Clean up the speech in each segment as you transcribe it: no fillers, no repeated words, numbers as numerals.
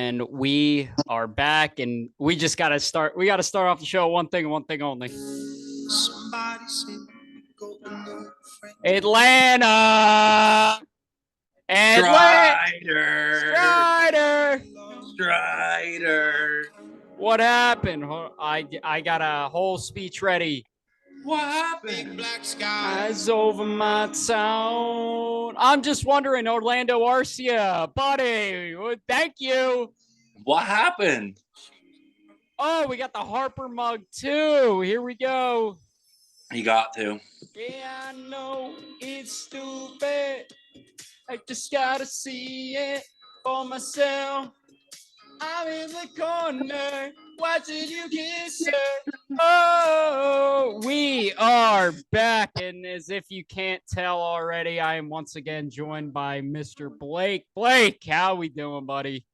And we are back, and we just got to start. We got to start off the show one thing and one thing only. Somebody said, go Atlanta. Strider. What happened? I got a whole speech ready. What happened? Big black skies over my town. I'm just wondering, Orlando Arcia, buddy. Thank you. What happened? Oh, we got the Harper mug too. Here we go. You got to. Yeah, I know it's stupid. I just gotta see it for myself. I'm in the corner watching you kiss her. Oh, we are back. And as if you can't tell already, I am once again joined by Mr. Blake. Blake, how we doing, buddy?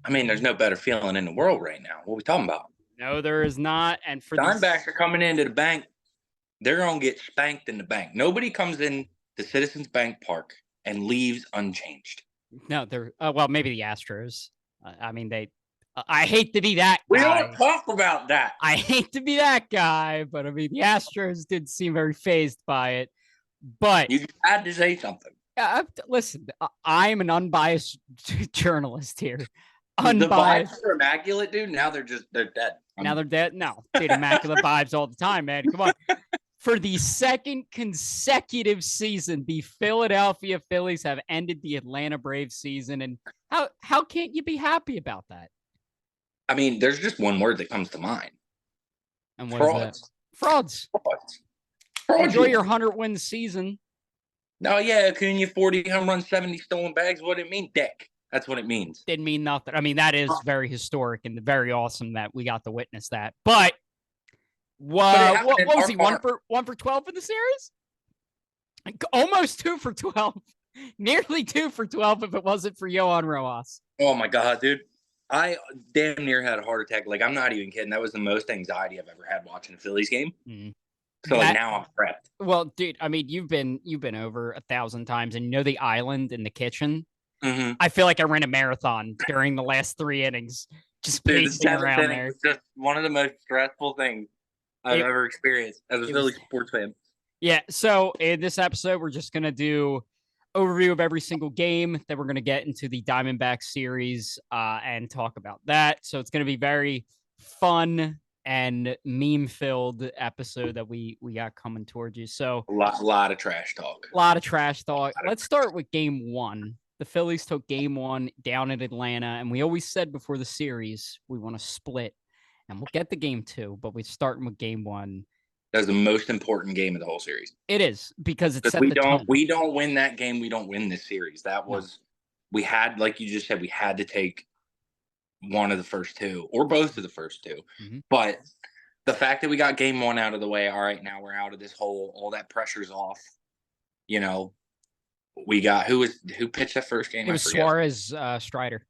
I mean, there's no better feeling in the world right now. What are we talking about? No, there is not. And for Diamondbacks are coming into the bank. They're going to get spanked in the bank. Nobody comes in to Citizens Bank Park and leaves unchanged. No, they're well, maybe the Astros. I mean, I hate to be that guy. We don't talk about that. I hate to be that guy, but I mean, the Astros did seem very fazed by it. But you had to say something. Listen, I'm an unbiased journalist here. Unbiased. The vibes are immaculate, dude. Now they're dead. Now they're dead. No, dude, immaculate vibes all the time, man. Come on. For the second consecutive season, the Philadelphia Phillies have ended the Atlanta Braves season. And how can't you be happy about that? I mean, there's just one word that comes to mind. And what is that? Frauds. Enjoy your 100-win season. No, yeah, Acuna, 40 home runs, 70 stolen bags. What did it mean? Dick. That's what it means. Didn't mean nothing. I mean, that is very historic and very awesome that we got to witness that. But what was he? 1 for 12 in the series? Almost 2 for 12. Nearly 2 for 12 if it wasn't for Yohan Rojas. Oh my God, dude. I damn near had a heart attack. Like, I'm not even kidding. That was the most anxiety I've ever had watching a Phillies game. Mm-hmm. So now I'm prepped. Well, dude, I mean, you've been over 1,000 times, and you know the island in the kitchen. Mm-hmm. I feel like I ran a marathon during the last 3 innings, just pacing around there. It's just one of the most stressful things I've ever experienced as a Phillies sports fan. Yeah. So in this episode, we're just gonna do overview of every single game. Then we're gonna get into the Diamondback series and talk about that. So it's gonna be very fun and meme-filled episode that we got coming towards you. So a lot of trash talk. Let's start with game 1. The Phillies took game 1 down in Atlanta, and we always said before the series we want to split, and we'll get to game 2, but we're starting with game 1. That's the most important game of the whole series. It is because it's we don't win that game, we don't win this series. That was we had, like you just said, we had to take one of the first 2 or both of the first 2. Mm-hmm. But the fact that we got game 1 out of the way, all right, now we're out of this hole, all that pressure's off. You know, we got who pitched that first game? It was Suarez Strider.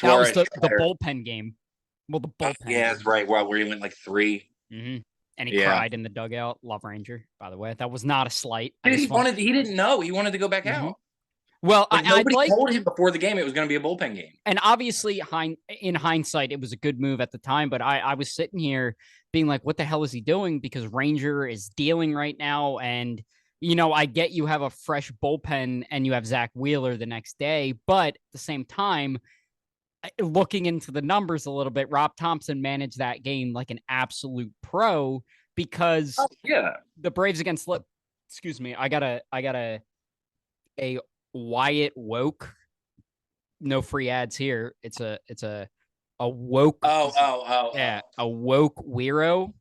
That was the bullpen game. Well, the bullpen. Yeah, that's right. Well, where he went like 3. Mm-hmm. And he cried in the dugout. Love Ranger, by the way. That was not a slight. Dude, he didn't know. He wanted to go back out. Well, nobody told him before the game it was going to be a bullpen game. And obviously, in hindsight, it was a good move at the time. But I was sitting here being like, what the hell is he doing? Because Ranger is dealing right now. And, you know, I get you have a fresh bullpen and you have Zach Wheeler the next day. But at the same time, looking into the numbers a little bit, Rob Thompson managed that game like an absolute pro because the Braves against I got a Wyatt Woke. No free ads here. It's a woke. Yeah, a woke Weiro.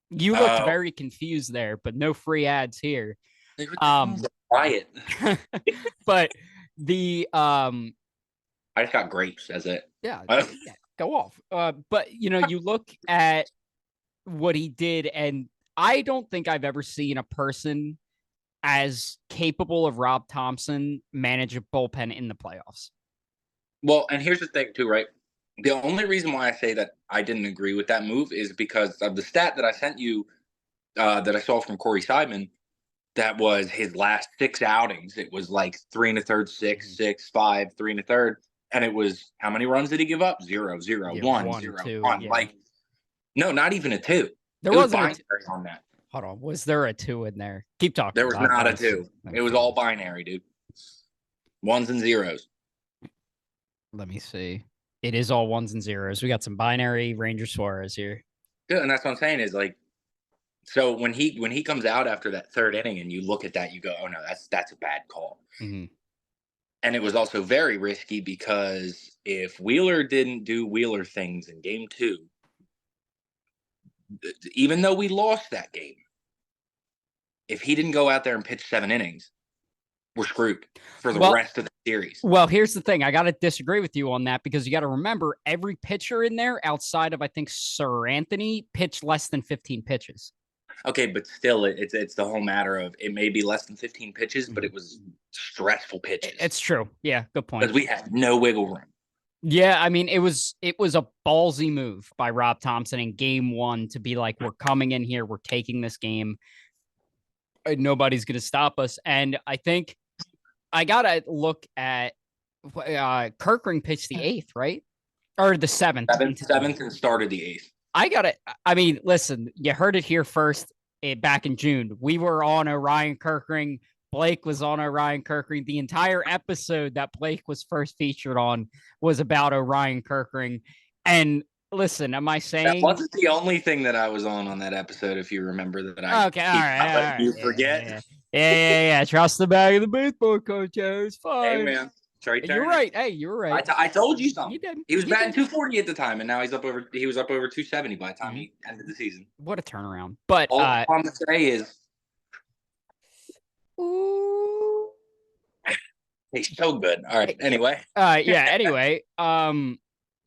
You looked very confused there, but no free ads here. Wyatt. But the I just got grapes as it. Yeah, go off. But you know, you look at what he did, and I don't think I've ever seen a person as capable of Rob Thompson manage a bullpen in the playoffs. Well, and here's the thing too, right? The only reason why I say that I didn't agree with that move is because of the stat that I sent you that I saw from Corey Seidman. That was his last 6 outings. It was like 3 1/3, 6, 6, 5, 3 1/3. And it was, how many runs did he give up? 0, 0, Yeah, 1, one, 0, two. 1. Yeah, Like, no, not even a 2. there It was wasn't binary on that. Hold on. Was there a 2 in there? Keep talking. There was not a 2. It was all binary, dude. 1s and 0s. Let me see. It is all 1s and 0s. We got some binary Ranger Suarez here. Yeah, and that's what I'm saying is like, so when he comes out after that 3rd inning and you look at that, you go, oh no, that's a bad call. Mm-hmm. And it was also very risky because if Wheeler didn't do Wheeler things in game 2, even though we lost that game, if he didn't go out there and pitch 7 innings, we're screwed for the rest of the series. Well, here's the thing. I got to disagree with you on that because you got to remember every pitcher in there outside of, I think, Sir Anthony pitched less than 15 pitches. Okay, but still, it's the whole matter of it may be less than 15 pitches, but it was stressful pitches. It's true. Yeah, good point. Because we had no wiggle room. Yeah, I mean, it was a ballsy move by Rob Thompson in game 1 to be like, we're coming in here, we're taking this game, nobody's going to stop us. And I think I got to look at Kirkring pitched the 8th, right? Or the 7th. 7th and started the 8th. I mean, listen, you heard it here first back in June. We were on Orion Kirkring. Blake was on Orion Kirkring. The entire episode that Blake was first featured on was about Orion Kirkring. And listen, am I saying... That wasn't the only thing that I was on that episode, if you remember that I... Okay, all right. You forget? Yeah. Trust the bag of the baseball coach. It's fine. Hey, man. You're right. Hey, you're right. I told you something. You did. He was batting 240 at the time, and now he was up over 270 by the time he ended the season. What a turnaround. But all I'm going to say is, ooh, he's so good. All right. Anyway. Anyway,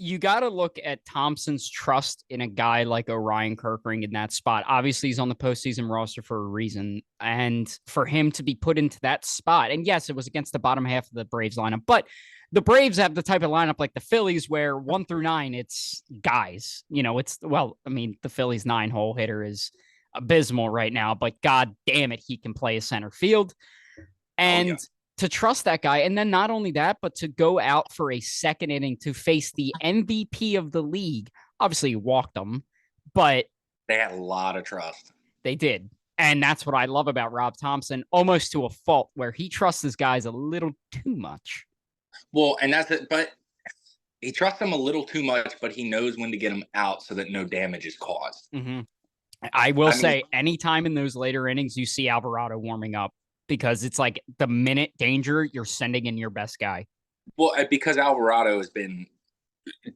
you got to look at Thompson's trust in a guy like Orion Kirkring in that spot. Obviously, he's on the postseason roster for a reason. And for him to be put into that spot, and yes, it was against the bottom half of the Braves lineup, but the Braves have the type of lineup like the Phillies where 1 through 9, it's guys. The Phillies 9-hole hitter is abysmal right now, but God damn it, he can play a center field. And to trust that guy. And then not only that, but to go out for a 2nd inning to face the MVP of the league. Obviously, you walked them, but they had a lot of trust. They did. And that's what I love about Rob Thompson, almost to a fault, where he trusts his guys a little too much. Well, and that's it. But he trusts them a little too much, but he knows when to get them out so that no damage is caused. Mm-hmm. I will say, anytime in those later innings you see Alvarado warming up, because it's like the minute danger, you're sending in your best guy. Well, because Alvarado has been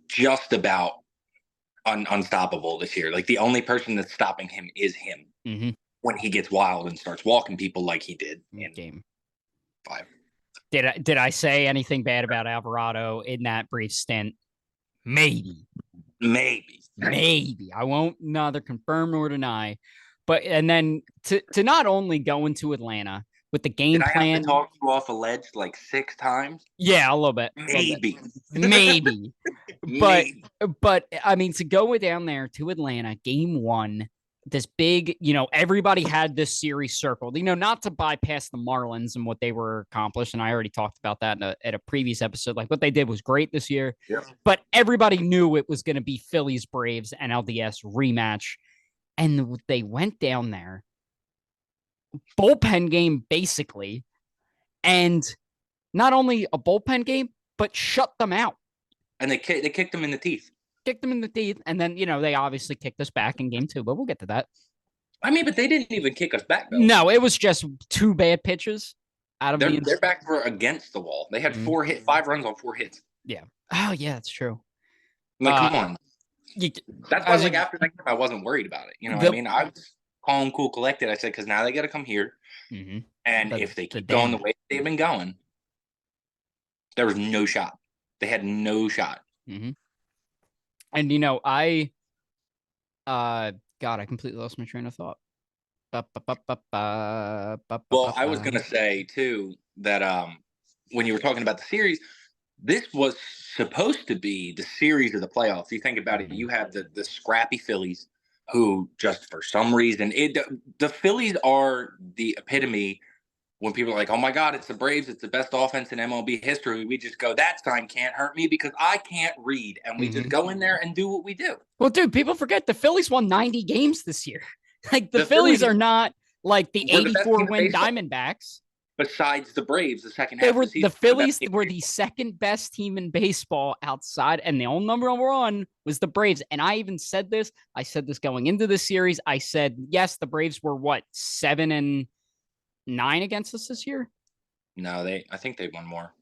just about unstoppable this year. Like, the only person that's stopping him is him when he gets wild and starts walking people like he did in game 5. Did I say anything bad about Alvarado in that brief stint? Maybe. I won't neither confirm nor deny. But and then to not only go into Atlanta with the game plan. I have to talk you off a ledge like 6 times? Yeah, a little bit. Maybe. But I mean, to go down there to Atlanta, game 1, this big, everybody had this series circled, not to bypass the Marlins and what they were accomplished. And I already talked about that at a previous episode. Like, what they did was great this year. Yep. But everybody knew it was going to be Phillies Braves NLDS rematch. And they went down there, bullpen game basically, and not only a bullpen game, but shut them out. And they kicked them in the teeth. And then, they obviously kicked us back in game 2, but we'll get to that. I mean, but they didn't even kick us back, though. No, it was just 2 bad pitches out of their backs were against the wall. They had 5 runs on 4 hits. Yeah. Oh, yeah, that's true. Like, come on. That's why, after that game, I wasn't worried about it. What I mean? I was calm, cool, collected. I said, because now they got to come here. And if they keep going the way they've been going, there was no shot. They had no shot. And, I completely lost my train of thought. Well, I was going to say, too, that when you were talking about the series, this was supposed to be the series of the playoffs. You think about it, you have the scrappy Phillies who just for some reason, the Phillies are the epitome when people are like, "Oh my God, it's the Braves, it's the best offense in MLB history," we just go, "That sign can't hurt me because I can't read," and we just go in there and do what we do. Well, dude, people forget the Phillies won 90 games this year. Like the Phillies are not like the were the best 84 team in win baseball. Diamondbacks. Besides the Braves, the second half They were of the the season, Phillies were the second best team in baseball outside, and the only number one was the Braves. And I even said this. I said this going into the series. I said, yes, the Braves were what, 7-9 against us this year? No, I think they won more.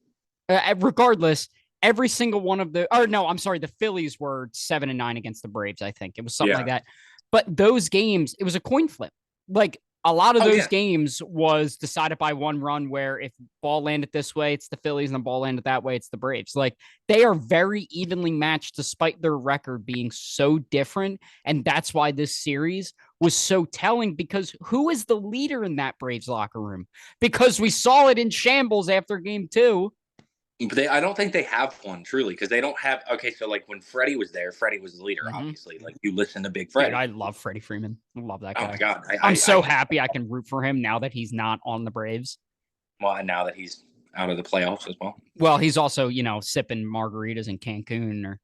Regardless, every single one of the, or no, I'm sorry, the Phillies were 7-9 against the Braves. I think it was something like that. But those games, it was a coin flip. Like a lot of those games was decided by one run, where if ball landed this way, it's the Phillies, and the ball landed that way, it's the Braves. Like they are very evenly matched despite their record being so different. And that's why this series was so telling, because who is the leader in that Braves locker room? Because we saw it in shambles after game 2. But I don't think they have one, truly, because they don't have. Okay, so like when Freddie was there, Freddie was the leader, obviously. Like you listen to Big Freddie. Dude, I love Freddie Freeman. I love that guy. Oh my God, I'm so happy I can root for him now that he's not on the Braves. Well, and now that he's out of the playoffs as well. Well, he's also, sipping margaritas in Cancun or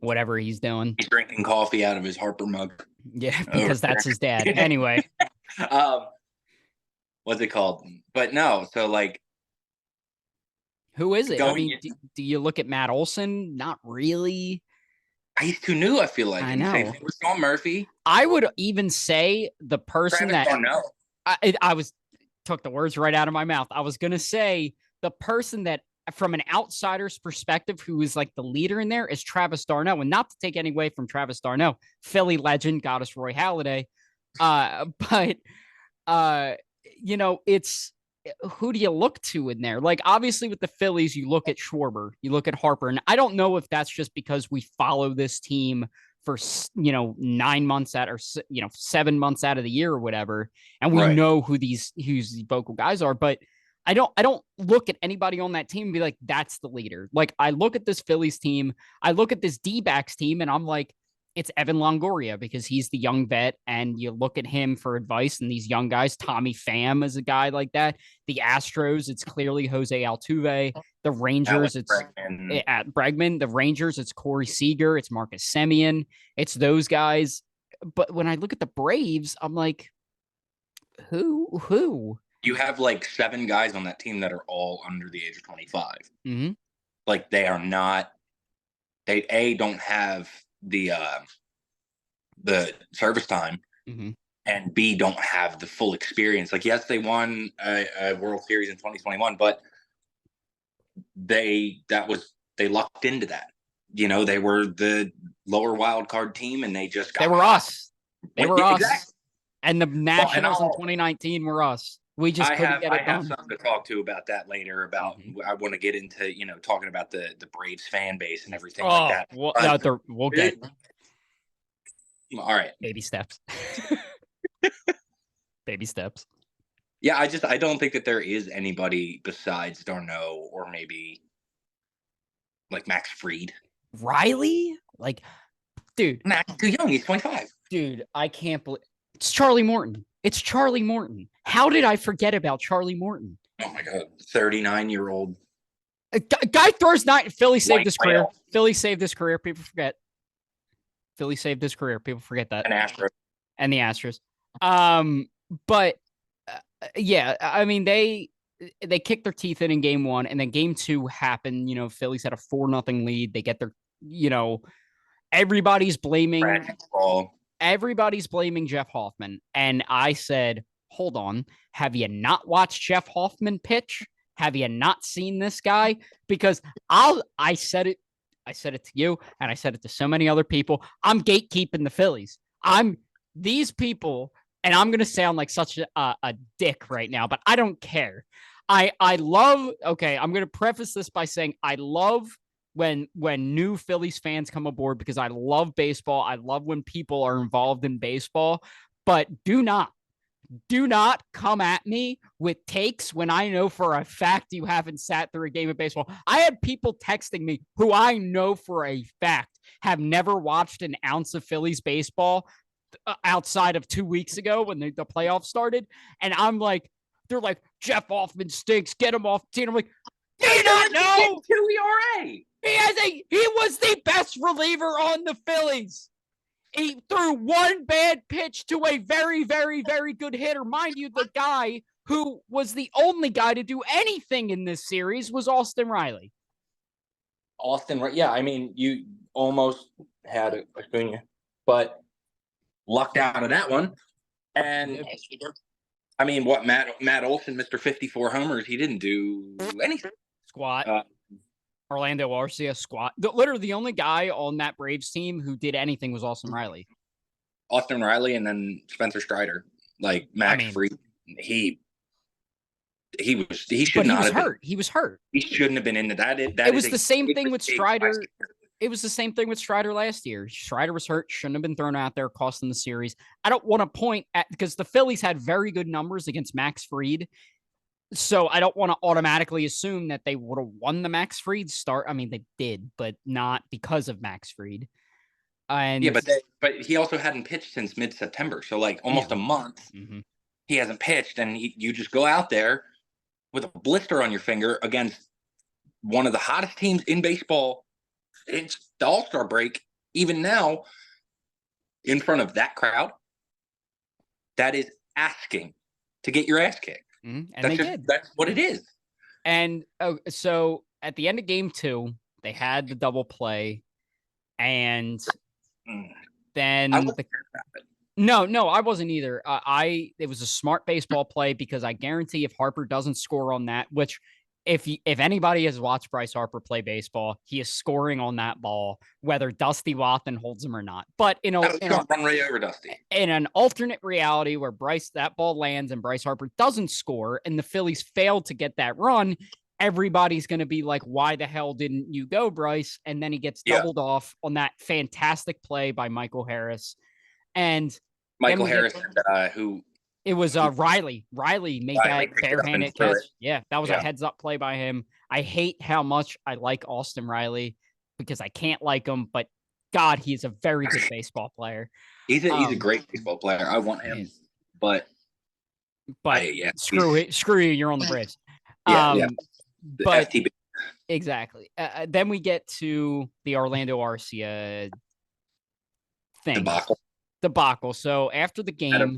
whatever he's doing. He's drinking coffee out of his Harper mug. Yeah, because that's his dad. Anyway. What's it called? But no, so like, who is it? I mean, do you look at Matt Olson? Not really. He's too new, I feel like. I know. Same thing with Sean Murphy. I would even say the person Travis that took the words right out of my mouth. I was going to say the person that, from an outsider's perspective, who is like the leader in there is Travis d'Arnaud. And not to take any away from Travis d'Arnaud, Philly legend, got us Roy Halladay. But it's, who do you look to in there? Like, obviously with the Phillies, you look at Schwarber, you look at Harper, and I don't know if that's just because we follow this team for 9 months out, or 7 months out of the year or whatever, and we know who these vocal guys are. But I don't look at anybody on that team and be like, that's the leader. Like, I look at this Phillies team, I look at this D-backs team, and I'm like, it's Evan Longoria, because he's the young vet, and you look at him for advice, and these young guys, Tommy Pham is a guy like that. The Astros, it's clearly Jose Altuve. The Rangers, it's at Bregman. The Rangers, it's Corey Seager. It's Marcus Semien. It's those guys. But when I look at the Braves, I'm like, who? You have like 7 guys on that team that are all under the age of 25. Mm-hmm. Like they are not, they don't have the service time, and B, don't have the full experience. Like, yes, they won a World Series in 2021, but they lucked into that. They were the lower wild card team, and they were us. They were us. Exactly. And the Nationals in 2019 were us. We just couldn't get it done. I have something to talk to about that later. I want to get into talking about the Braves fan base and everything like that. We'll get all right. Baby steps. Baby steps. Yeah, I don't think that there is anybody besides d'Arnaud, or maybe like Max Fried. Riley? Like, dude. Max too young. He's 25. Dude, I can't believe it's Charlie Morton. It's Charlie Morton. How did I forget about Charlie Morton? Oh my God, 39-year-old. Guy throws 9. Philly saved his career. Philly saved his career. People forget. Philly saved his career. People forget that. And the Astros. But yeah, I mean, they kicked their teeth in game 1, and then game 2 happened. Phillies had a 4-0 lead. They get their, everybody's blaming Jeff Hoffman. And I said, hold on, have you not watched Jeff Hoffman pitch? Have you not seen this guy? Because I said it to you, and I said it to so many other people. I'm gatekeeping the Phillies. These people, and I'm going to sound like such a dick right now, but I don't care. I'm going to preface this by saying I love when new Phillies fans come aboard, because I love baseball. I love when people are involved in baseball, but do not come at me with takes when I know for a fact you haven't sat through a game of baseball. I had people texting me who I know for a fact have never watched an ounce of Phillies baseball outside of 2 weeks ago when the playoffs started. And I'm like, they're like, Jeff Hoffman stinks. Get him off the team. I'm like, do you not know? 2 ERA. He was the best reliever on the Phillies. He threw one bad pitch to a very, very, very good hitter. Mind you, the guy who was the only guy to do anything in this series was Austin Riley. Yeah, I mean, you almost had Acuna, but lucked out of that one. And I mean, what Matt Olson, Mr. 54 homers, he didn't do anything. Squat. Orlando Arcia, squat. Literally, the only guy on that Braves team who did anything was Austin Riley. Austin Riley, and then Spencer Strider, like Max Fried. He should not have hurt. He was hurt. He shouldn't have been into that. It was the same thing with Strider. It was the same thing with Strider last year. Strider was hurt, shouldn't have been thrown out there, costing the series. I don't want to point at, because the Phillies had very good numbers against Max Fried. So I don't want to automatically assume that they would have won the Max Fried start. I mean, they did, but not because of Max Fried. And yeah, but he also hadn't pitched since mid-September. So like almost a month, he hasn't pitched, and you just go out there with a blister on your finger against one of the hottest teams in baseball. It's the All-Star break, even now, in front of that crowd. That is asking to get your ass kicked. And they did. That's what it is. And so at the end of game 2, they had the double play, and then No, I wasn't either. It was a smart baseball play, because I guarantee if Harper doesn't score on that, which if anybody has watched Bryce Harper play baseball, he is scoring on that ball, whether Dusty Wathan holds him or not. But run right over Dusty. In an alternate reality where that ball lands and Bryce Harper doesn't score, and the Phillies failed to get that run, everybody's going to be like, why the hell didn't you go, Bryce? And then he gets doubled off on that fantastic play by Michael Harris. And Michael Harris, who it was Riley. Riley made that barehanded catch. Yeah, that was a heads-up play by him. I hate how much I like Austin Riley, because I can't like him, but God, he's a very good baseball player. He's a great baseball player. I want him, but screw you. You're on the Braves. But FTB. Exactly. Then we get to the Orlando Arcia thing. Debacle. So after the game,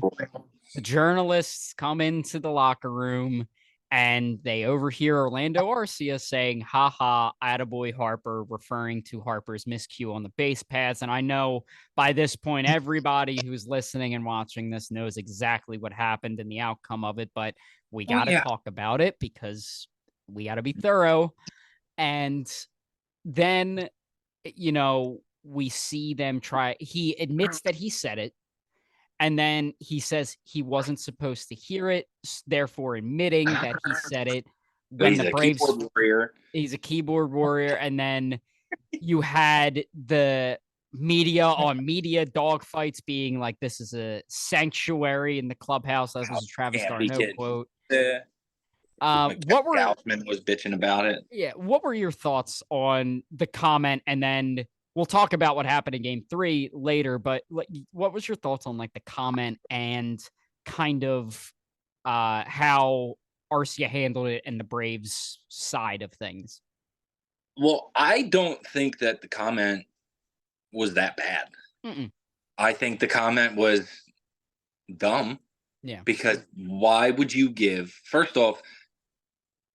the journalists come into the locker room and they overhear Orlando Arcia saying, haha, attaboy Harper, referring to Harper's miscue on the base paths. And I know by this point, everybody who's listening and watching this knows exactly what happened and the outcome of it, but we got to talk about it because we got to be thorough. And then, we see them try. He admits that he said it. And then he says he wasn't supposed to hear it, therefore admitting that he said it. When the Braves, he's a keyboard warrior. And then you had the media on media dogfights being like, this is a sanctuary in the clubhouse. That was a Travis Darno quote. Gausman was bitching about it. Yeah. What were your thoughts on the comment? And then we'll talk about what happened in game 3 later, but what was your thoughts on like the comment and kind of how Arcia handled it and the Braves side of things? Well, I don't think that the comment was that bad. I think the comment was dumb. Yeah. Because why would you give, first off,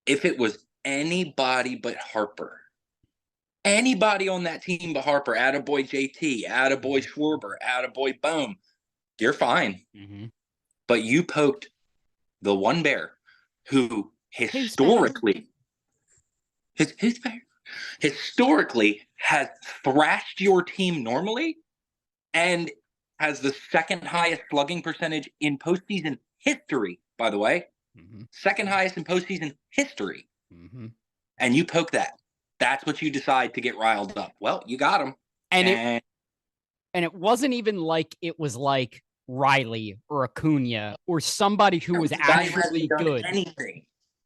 if it was anybody but Harper, anybody on that team but Harper, attaboy JT, attaboy Schwarber, attaboy Bohm, you're fine. But you poked the one bear who historically has thrashed your team normally and has the second highest slugging percentage in postseason history, by the way. Second highest in postseason history. And you poke that. That's what you decide to get riled up. Well, you got him. And it wasn't even like it was like Riley or Acuna or somebody who was actually good.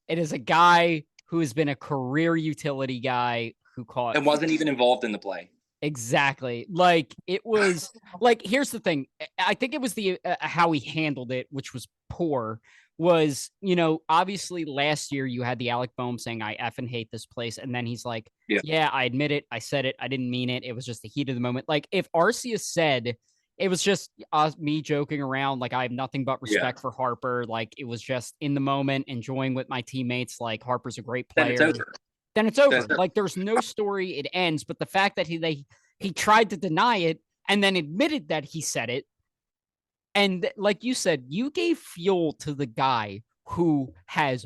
It is a guy who has been a career utility guy who caught. And wasn't even involved in the play. Exactly. Like it was like here's the thing. I think it was the how he handled it, which was poor. Was obviously last year you had the Alec Boehm saying I effing hate this place, and then he's like, Yeah. yeah, I admit it, I said it, I didn't mean it. It was just the heat of the moment. Like if Arceus said it was just me joking around, like I have nothing but respect for Harper, like it was just in the moment, enjoying with my teammates. Like Harper's a great Then it's player. over. Then it's over. Like there's no story. It ends. But the fact that he tried to deny it and then admitted that he said it, and like you said, you gave fuel to the guy who has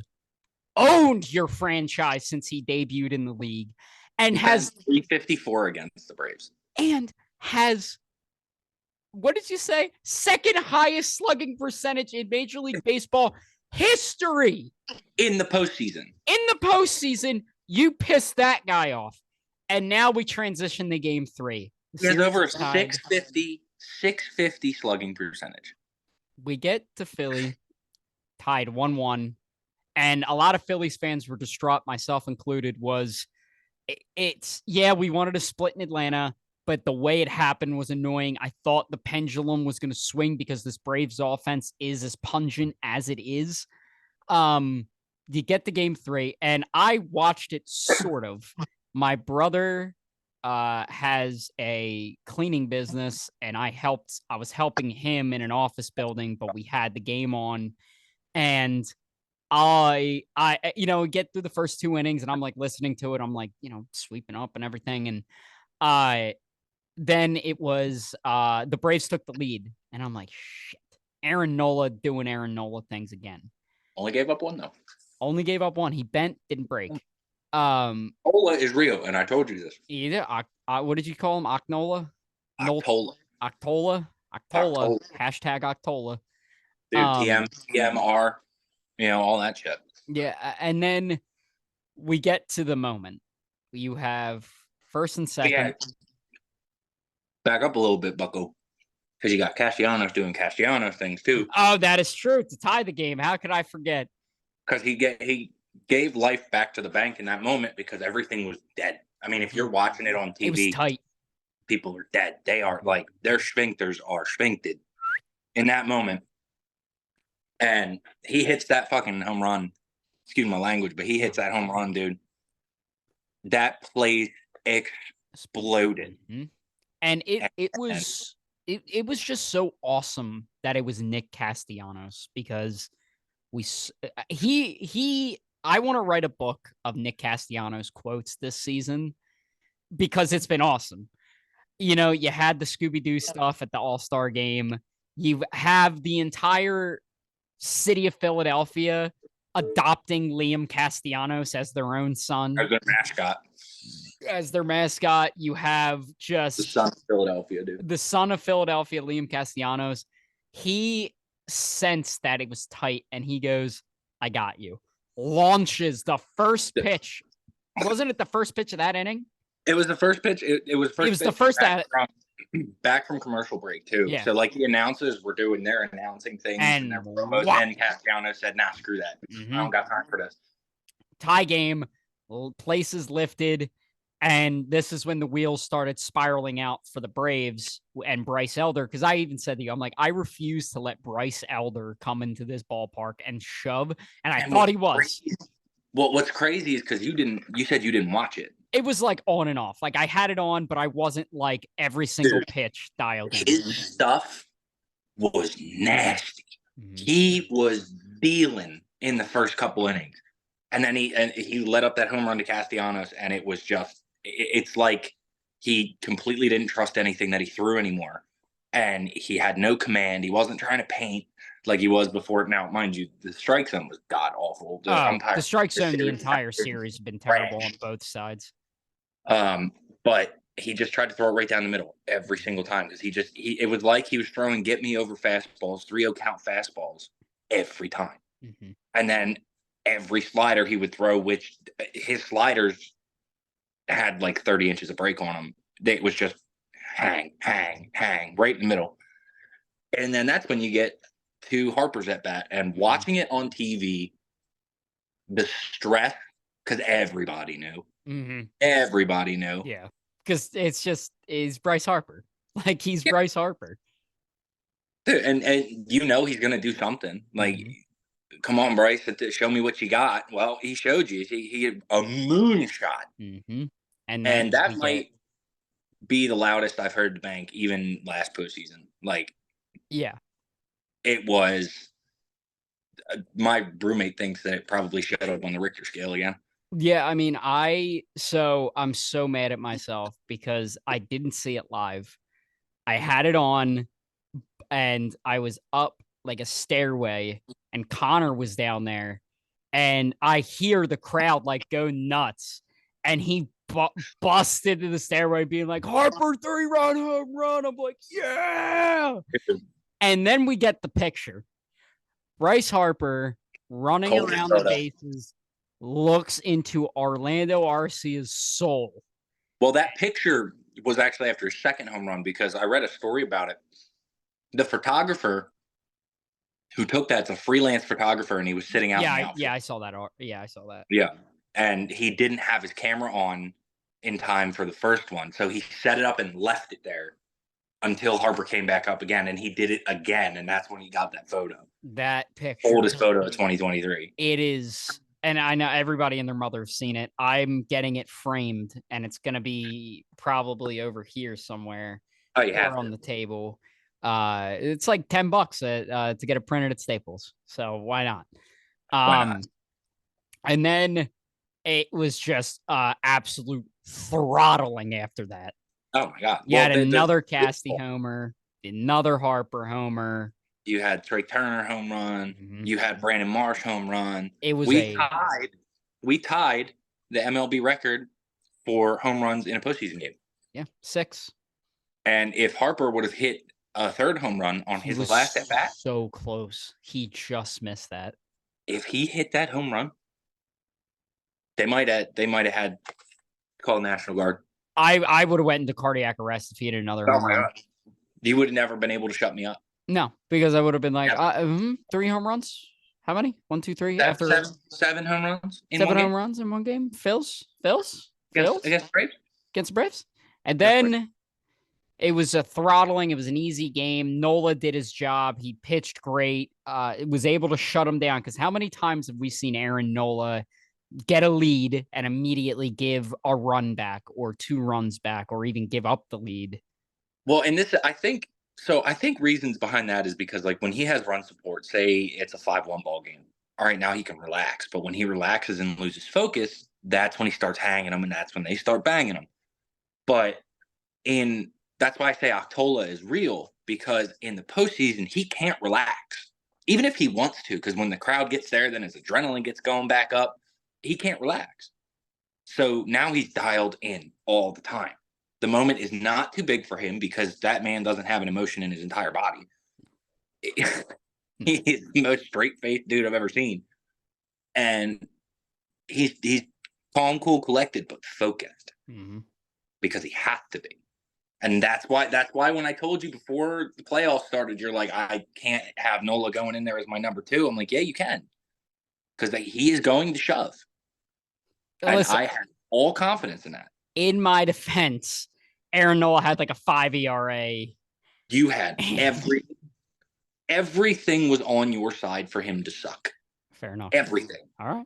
owned your franchise since he debuted in the league, and has 354 against the Braves, and has what did you say? Second highest slugging percentage in Major League Baseball history in the postseason. In the postseason, you pissed that guy off. And now we transition to game 3. He has over a 650 slugging percentage. We get to Philly, tied 1-1. And a lot of Phillies fans were distraught, myself included, we wanted a split in Atlanta, but the way it happened was annoying. I thought the pendulum was going to swing because this Braves offense is as pungent as it is. You get to game 3, and I watched it sort of. My brother has a cleaning business, and I was helping him in an office building, but we had the game on, and I get through the first 2 innings, and I'm like listening to it. I'm like, sweeping up and everything, and then it was the Braves took the lead, and I'm like, shit, Aaron Nola doing Aaron Nola things again. Only gave up 1 though. Only gave up 1. He bent, didn't break. Nola is real, and I told you this. Either what did you call him? Ocnola? Octola. Octola. Octola. Hashtag Octola. Dude, TMR, all that shit. Yeah, and then we get to the moment. You have first and second. Yeah. Back up a little bit, Bucko. Because you got Castellanos doing Castellanos things too. Oh, that is true. To tie the game. How could I forget? Because he gave life back to the bank in that moment because everything was dead. I mean, if you're watching it on TV, it was tight. People are dead. They are like, their sphincters are sphincted in that moment. And he hits that fucking home run. Excuse my language, but he hits that home run, dude. That place exploded. Mm-hmm. And it was just so awesome that it was Nick Castellanos, because I want to write a book of Nick Castellanos quotes this season because it's been awesome. You had the Scooby-Doo stuff at the All-Star game. You have the entire city of Philadelphia adopting Liam Castellanos as their own son. As their mascot. You have just... the son of Philadelphia, dude. The son of Philadelphia, Liam Castellanos. He sensed that it was tight, and he goes, I got you. Launches the first pitch. Wasn't it the first pitch of that inning? It was the first pitch. It was the first back from commercial break too. Yeah. So like the announcers were doing their announcing things, and Castellanos said, "Nah, screw that. I don't got time for this." Tie game, places lifted, and this is when the wheels started spiraling out for the Braves and Bryce Elder. Because I even said to you, I'm like, I refuse to let Bryce Elder come into this ballpark and shove, and I thought he was. Well, what's crazy is because you said you didn't watch it. It was like on and off. Like I had it on, but I wasn't like every single pitch dialed in. His stuff was nasty. Mm-hmm. He was dealing in the first couple innings. And then he let up that home run to Castellanos, and it was just, it's like he completely didn't trust anything that he threw anymore. And he had no command. He wasn't trying to paint like he was before. Now, mind you, the strike zone was god awful. The strike zone, the entire series has been terrible on both sides. But he just tried to throw it right down the middle every single time because it was like he was throwing get me over fastballs, 3-0 count fastballs every time. Mm-hmm. And then every slider he would throw, which his sliders had like 30 inches of break on them. It was just hang right in the middle. And then that's when you get to Harper's at bat, and watching it on TV, the stress, because everybody knew. Mm-hmm. Everybody knew. Yeah. because it's just is Bryce Harper. Like he's Bryce Harper. And he's gonna do something. Like, come on, Bryce, show me what you got. Well, he showed you. He had a moonshot. And then that might be the loudest I've heard the bank even last postseason. Like, yeah, it was. My roommate thinks that it probably showed up on the Richter scale again. Yeah, I mean, I'm so mad at myself because I didn't see it live. I had it on and I was up like a stairway and Connor was down there and I hear the crowd like go nuts and he busted into the stairway being like, Harper 3-run home run. I'm like, yeah. And then we get the picture. Bryce Harper running around the bases, looks into Orlando Arcia's soul. Well, that picture was actually after his second home run because I read a story about it. The photographer who took that's a freelance photographer, and he was sitting out in the outfield. Yeah, I saw that. Yeah, I saw that. Yeah, and he didn't have his camera on in time for the first one, so he set it up and left it there until Harper came back up again, and he did it again, and that's when he got that photo. That picture. Oldest photo of 2023. It is, and I know everybody and their mother have seen it. I'm getting it framed, and it's going to be probably over here somewhere. Oh, you have on the table. It's like $10 to get it printed at Staples. So why not? And then it was just absolute throttling after that. Oh my God! You had another Casty homer, another Harper homer. You had Trey Turner home run. You had Brandon Marsh home run. It was we tied the MLB record for home runs in a postseason game. Yeah, 6. And if Harper would have hit a third home run on his last at bat, so close, he just missed that. If he hit that home run, they might have had called National Guard. I would have went into cardiac arrest if he had another home run. God. You would have never been able to shut me up. No, because I would have been like, 3 home runs. How many? 1, 2, 3. Seven home runs. 7 home runs in one game. Phils against Braves. Against Braves, and then it was a throttling. It was an easy game. Nola did his job. He pitched great. It was able to shut him down because how many times have we seen Aaron Nola get a lead and immediately give a run back or 2 runs back or even give up the lead? Well, and this, I think reasons behind that is because, like, when he has run support, say it's a 5-1 ball game, all right, now he can relax. But when he relaxes and loses focus, that's when he starts hanging them, and that's when they start banging them. But that's why I say Octola is real, because in the postseason, he can't relax, even if he wants to, because when the crowd gets there, then his adrenaline gets going back up. He can't relax. So now he's dialed in all the time. The moment is not too big for him because that man doesn't have an emotion in his entire body. He's the most straight-faced dude I've ever seen. And he's calm, cool, collected, but focused because he has to be. And that's why when I told you before the playoffs started, you're like, I can't have Nola going in there as my number 2. I'm like, yeah, you can. Because he is going to shove. And I have all confidence in that. In my defense, Aaron Nola had like a 5 ERA. You had everything was on your side for him to suck. Fair enough. Everything. All right.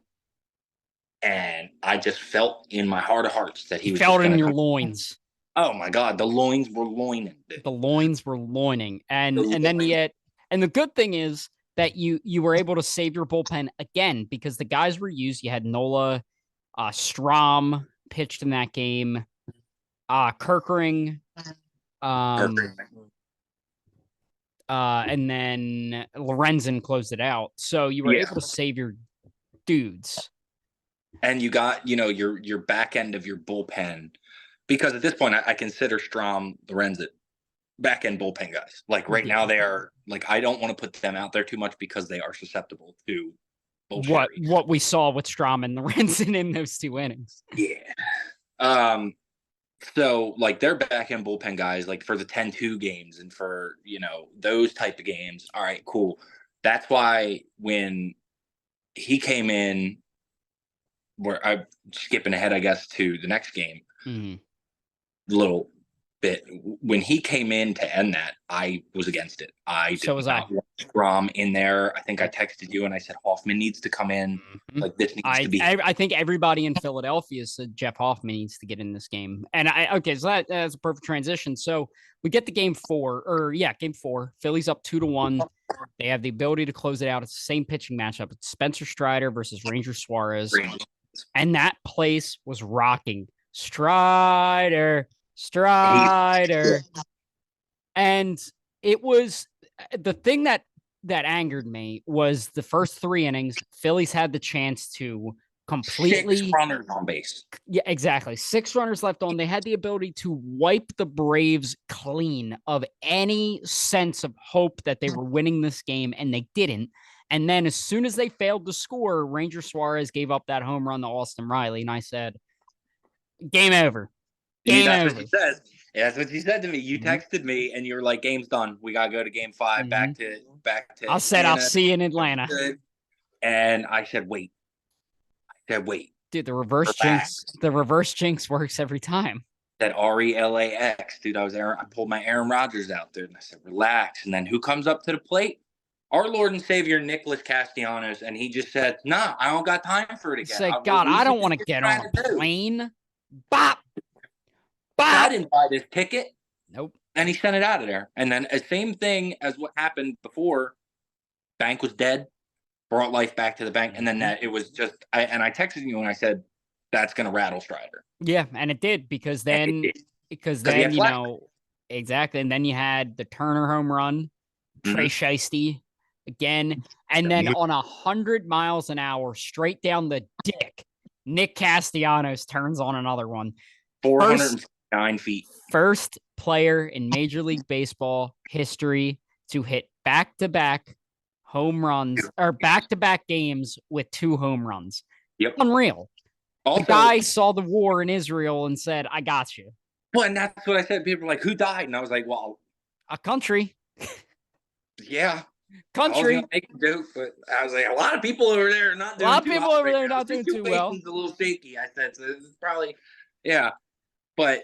And I just felt in my heart of hearts that he was felt in your loins. Oh my God, the loins were loining. The loins were loining. And the good thing is that you were able to save your bullpen again because the guys were used. You had Nola, Strom pitched in that game, Kirkering, and then Lorenzen closed it out. So you were able to save your dudes. And you got, your back end of your bullpen. Because at this point, I consider Strom, Lorenzen, back end bullpen guys. Like right now, they are like, I don't want to put them out there too much because they are susceptible to bullshit. What we saw with Strom and Lorenzen in those 2 innings. Yeah. So like they're back end bullpen guys, like for the 10-2 games and for those type of games. All right, cool. That's why when he came in, where I'm skipping ahead, I guess, to the next game. little bit. When he came in to end that, I was against it. I did not want Grom in there. I think I texted you and I said Hoffman needs to come in. Mm-hmm. Like this needs to be. I think everybody in Philadelphia said Jeff Hoffman needs to get in this game. And so that's a perfect transition. So we get to game 4. Game 4. Philly's up 2-1. They have the ability to close it out. It's the same pitching matchup. It's Spencer Strider versus Ranger Suarez. And that place was rocking. Strider. And it was the thing that angered me was the first 3 innings, Phillies had the chance to completely 6 runners on base. Yeah, exactly. 6 runners left on. They had the ability to wipe the Braves clean of any sense of hope that they were winning this game, and they didn't. And then as soon as they failed to score, Ranger Suarez gave up that home run to Austin Riley, and I said, game over. That's what she said. That's what you said to me. You texted me and you were like, "Game's done. We gotta go to game 5. Back to." I said, "I'll see you in Atlanta." And I said, "Wait." Dude, the reverse jinx works every time. That RELAX, dude. I pulled my Aaron Rodgers out there and I said, "Relax." And then who comes up to the plate? Our Lord and Savior Nicholas Castellanos, and he just said, "Nah, I don't got time for it again." Say, God, I don't want to get on a plane. Bop. I didn't buy this ticket. Nope. And he sent it out of there. And then the same thing as what happened before. Bank was dead, brought life back to the bank. And then it was just, I texted you and I said, that's going to rattle Strider. Yeah. And it did because then, exactly. And then you had the Turner home run, Trey Shiesty again. And then on 100 miles an hour, straight down the dick, Nick Castellanos turns on another one. 409 feet. First player in Major League Baseball history to hit back-to-back home runs or back-to-back games with 2 home runs. Yep. Unreal. Also, the guy saw the war in Israel and said, I got you. Well, and that's what I said. People were like, who died? And I was like, well, a country. Yeah. Country. I was make a joke, but I was like, a lot of people over there are not doing too well. Not doing too well. It's a little shaky, I said. So it's probably, yeah. But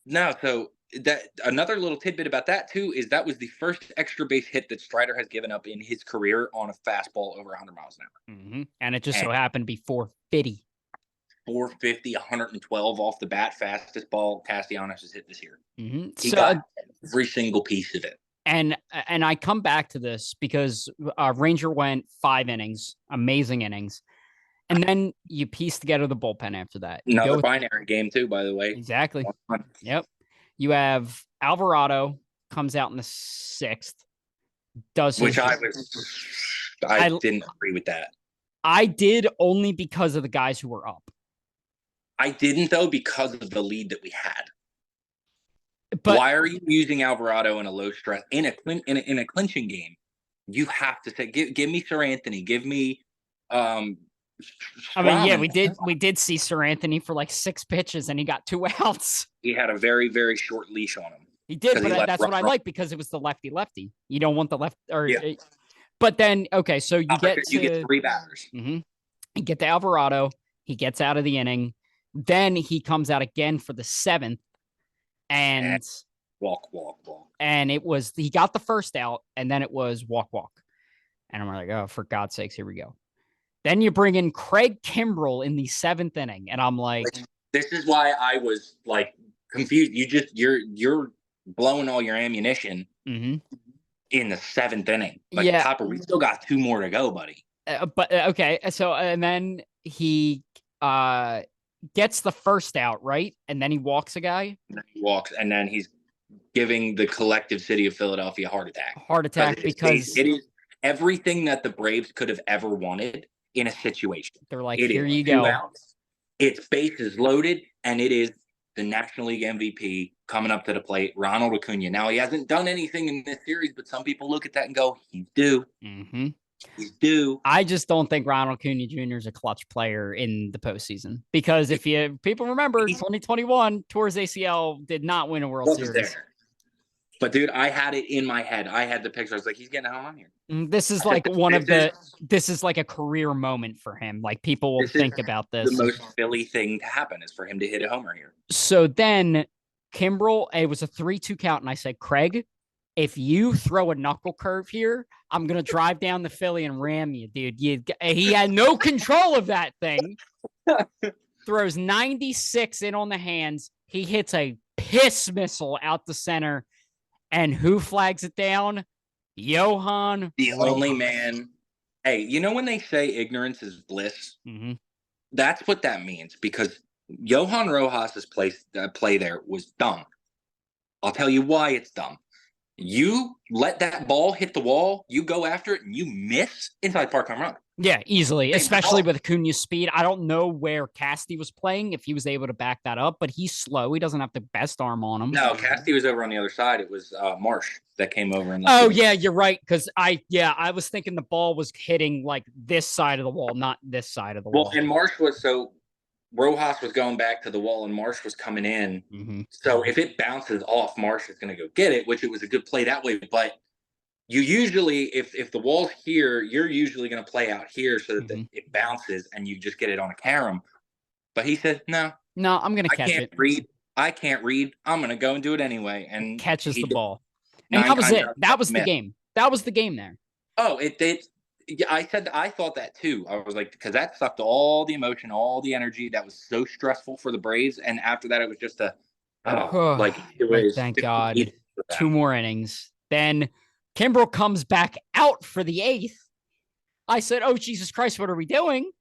no, so that another little tidbit about that too is that was the first extra base hit that Strider has given up in his career on a fastball over 100 miles an hour. Mm-hmm. And it just so happened to be 450. 450, 112 off the bat, fastest ball Castellanos has hit this year. Mm-hmm. He got every single piece of it. And I come back to this because Ranger went 5 innings, amazing innings. And then you piece together the bullpen after that. Another binary game, too, by the way. Exactly. Yep. You have Alvarado comes out in the 6th. I didn't agree with that. I did only because of the guys who were up. I didn't, though, because of the lead that we had. But why are you using Alvarado in a low stress in a clinching game? You have to say, give me Sir Anthony, give me I mean, yeah, we did see Sir Anthony for like 6 pitches and he got 2 outs. He had a very, very short leash on him. He did, but that's what I like because it was the lefty. You don't want the left or but then okay, so you get 3 batters. Mm-hmm. You get to Alvarado, he gets out of the inning, then he comes out again for the 7th and walk. And he got the first out and then it was walk. And I'm like, oh, for God's sakes, here we go. Then you bring in Craig Kimbrell in the 7th inning, and I'm like, this is why I was like confused. You're blowing all your ammunition in the 7th inning. Like, yeah, Topper, we still got 2 more to go, buddy. But okay, so and then he gets the first out, right? And then he walks a guy. And then he's giving the collective city of Philadelphia a heart attack. Because it is everything that the Braves could have ever wanted in a situation. They're like, here you go. Outs, it's bases loaded, and it is the National League MVP coming up to the plate, Ronald Acuna. Now, he hasn't done anything in this series, but some people look at that and go, he's due. Mm-hmm. He's due. I just don't think Ronald Acuna Jr. is a clutch player in the postseason because if people remember, 2021, Torres ACL did not win a World Series. But dude, I had it in my head. I had the picture. I was like, he's getting a home run here. This is like this is like a career moment for him. Like people will think about the this. most Philly thing to happen is for him to hit a homer here. So then Kimbrel, it was a 3-2 count. And I said, Craig, if you throw a knuckle curve here, I'm going to drive down the Philly and ram you, dude. He had no control of that thing. Throws 96 in on the hands. He hits a piss missile out the center. And who flags it down? Johan. The only man. Hey, you know when they say ignorance is bliss? Mm-hmm. That's what that means, because Johan Rojas's play there was dumb. I'll tell you why it's dumb. You let that ball hit the wall, you go after it, and you miss inside park home run. Yeah, easily, especially with Acuna's speed. I don't know where Casti was playing, if he was able to back that up, but he's slow. He doesn't have the best arm on him. No, Casti was over on the other side. It was Marsh that came over. Yeah, you're right. Because I was thinking the ball was hitting like this side of the wall, not this side of the wall. Well, and Marsh was Rojas was going back to the wall, and Marsh was coming in. Mm-hmm. So if it bounces off, Marsh is going to go get it, which it was a good play that way. But you usually, if the wall's here, you're usually going to play out here so that it bounces and you just get it on a carom. But he said, no, I'm going to catch it. I can't read. I'm going to go and do it anyway. And catches the ball. And that was it. That was the game. That was the game there. Oh, I thought that too. I was like, because that sucked all the emotion, all the energy. That was so stressful for the Braves. And after that, it was just thank God. 2 more innings. Then Kimbrel comes back out for the 8th. I said, oh, Jesus Christ, what are we doing?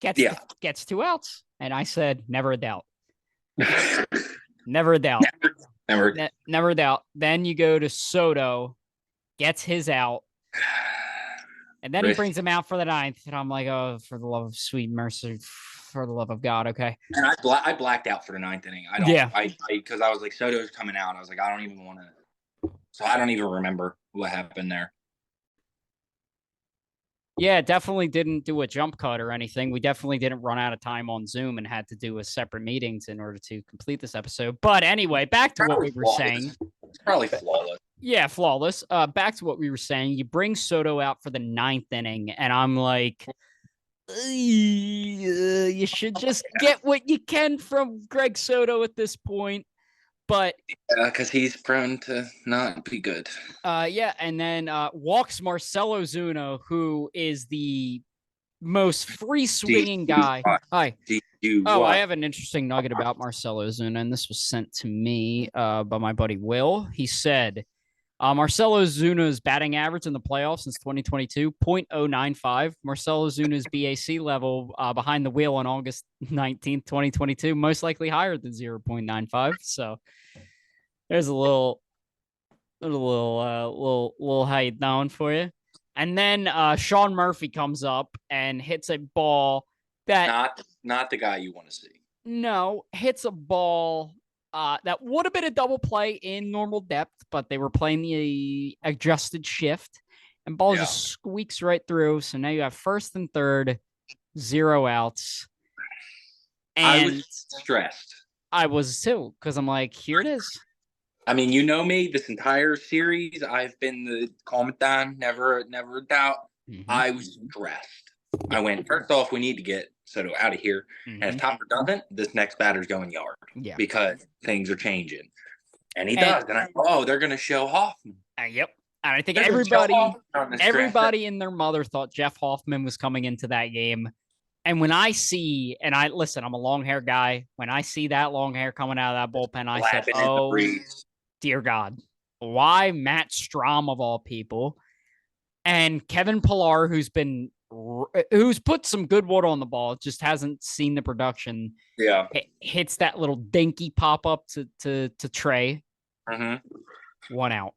Gets 2 outs. And I said, never a doubt. Never a doubt. Never a doubt. Then you go to Soto, gets his out. And then he brings him out for the 9th. And I'm like, oh, for the love of sweet mercy, for the love of God, okay. And I blacked out for the 9th inning. Because I was like, Soto's coming out. I was like, I don't even want to. So I don't even remember what happened there. Yeah, definitely didn't do a jump cut or anything. We definitely didn't run out of time on Zoom and had to do a separate meetings in order to complete this episode. But anyway, back to what we were saying. It's probably flawless. Yeah, flawless. Back to what we were saying. You bring Soto out for the 9th inning, and I'm like, you should just get what you can from Greg Soto at this point. But because he's prone to not be good. And then walks Marcell Ozuna, who is the most free swinging guy. Hi. I have an interesting nugget about Marcell Ozuna, and this was sent to me by my buddy Will. He said, Marcell Ozuna's batting average in the playoffs since 2022, .095. Marcell Ozuna's BAC level behind the wheel on August 19th, 2022, most likely higher than 0.95. So there's a little how you down for you. And then Sean Murphy comes up and hits a ball that not the guy you want to see. No, hits a ball that would have been a double play in normal depth, but they were playing the adjusted shift, and ball just squeaks right through. So now you have first and third, 0 outs. And I was stressed. I was too, because I'm like, here it is. I mean, you know me, this entire series, I've been the calm it down, never a doubt. Mm-hmm. I was stressed. I went, first off, we need to get Soto out of here. Mm-hmm. And if Topper doesn't, this next batter's going yard. Yeah. Because things are changing. And he does. And they're going to show Hoffman. Yep. And I think everybody and their mother thought Jeff Hoffman was coming into that game. And when I see, I'm a long hair guy. When I see that long hair coming out of that bullpen, I said, oh, dear God, why Matt Strahm of all people? And Kevin Pillar, who's put some good wood on the ball, just hasn't seen the production. Yeah. Hits that little dinky pop-up to Trey. Mm-hmm. 1 out.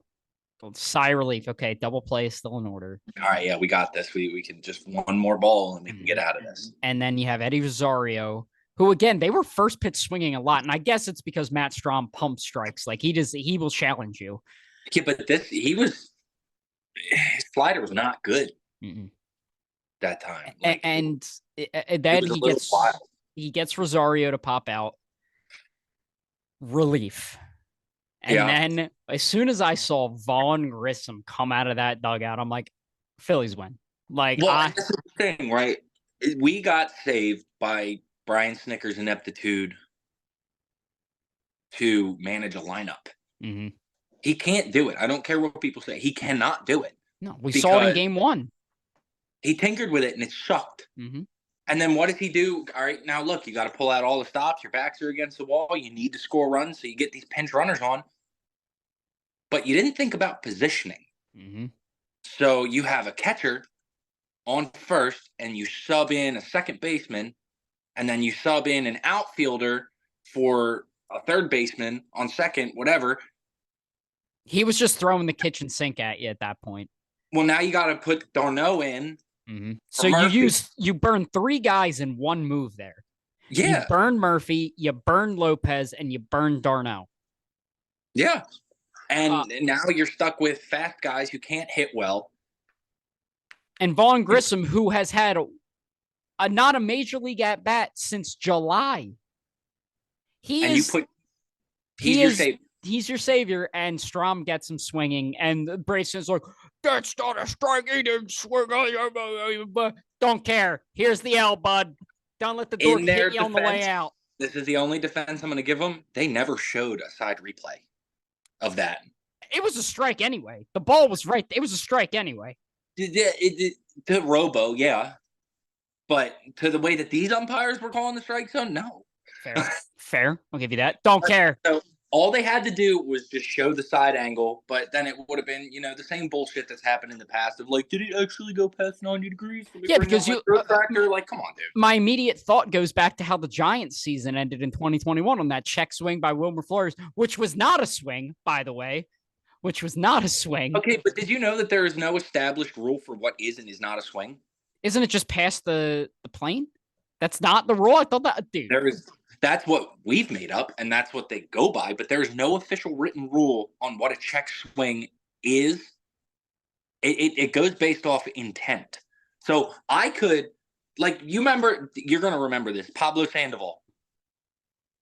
Sigh of relief. Okay, double play is still in order. All right, yeah, we got this. We can just one more ball and we can get out of this. And then you have Eddie Rosario, who, again, they were first pitch swinging a lot. And I guess it's because Matt Strahm pump strikes. Like, he will challenge you. Yeah, but his slider was not good that time. Like, and then he gets Rosario to pop out. Relief. And then as soon as I saw Vaughn Grissom come out of that dugout, I'm like, Phillies win. Like, that's the thing, right? We got saved by Brian Snitker's ineptitude to manage a lineup. Mm-hmm. He can't do it. I don't care what people say. He cannot do it. No, we saw it in game 1. He tinkered with it, and it sucked. Mm-hmm. And then what does he do? All right, now look, you got to pull out all the stops. Your backs are against the wall. You need to score runs, so you get these pinch runners on. But you didn't think about positioning. Mm-hmm. So you have a catcher on first, and you sub in a second baseman, and then you sub in an outfielder for a third baseman on second, whatever. He was just throwing the kitchen sink at you at that point. Well, now you got to put Darno in. Mm-hmm. So you burn 3 guys in one move there. Yeah. You burn Murphy, you burn Lopez, and you burn Darno. Yeah. And now you're stuck with fast guys who can't hit well. And Vaughn Grissom, who has had not a major league at bat since July. He's your savior, and Strom gets him swinging, and Brayson's like, that's not a strike, he didn't swing. Don't care. Here's the L, bud. Don't let the door hit you on the way out. This is the only defense I'm going to give them. They never showed a side replay of that. It was a strike anyway. The ball was right. It was a strike anyway. To Robo, yeah. But to the way that these umpires were calling the strike zone, no. Fair. I'll give you that. Don't care. So all they had to do was just show the side angle, but then it would have been, the same bullshit that's happened in the past of like, did it actually go past 90 degrees? Yeah, because factor? Like, come on, dude. My immediate thought goes back to how the Giants season ended in 2021 on that check swing by Wilmer Flores, which was not a swing, by the way. Which was not a swing. Okay, but did you know that there is no established rule for what is and is not a swing? Isn't it just past the plane? That's not the rule? I thought that, dude. That's what we've made up, and that's what they go by, but there is no official written rule on what a check swing is. It goes based off intent. So I could, like, you're going to remember this, Pablo Sandoval.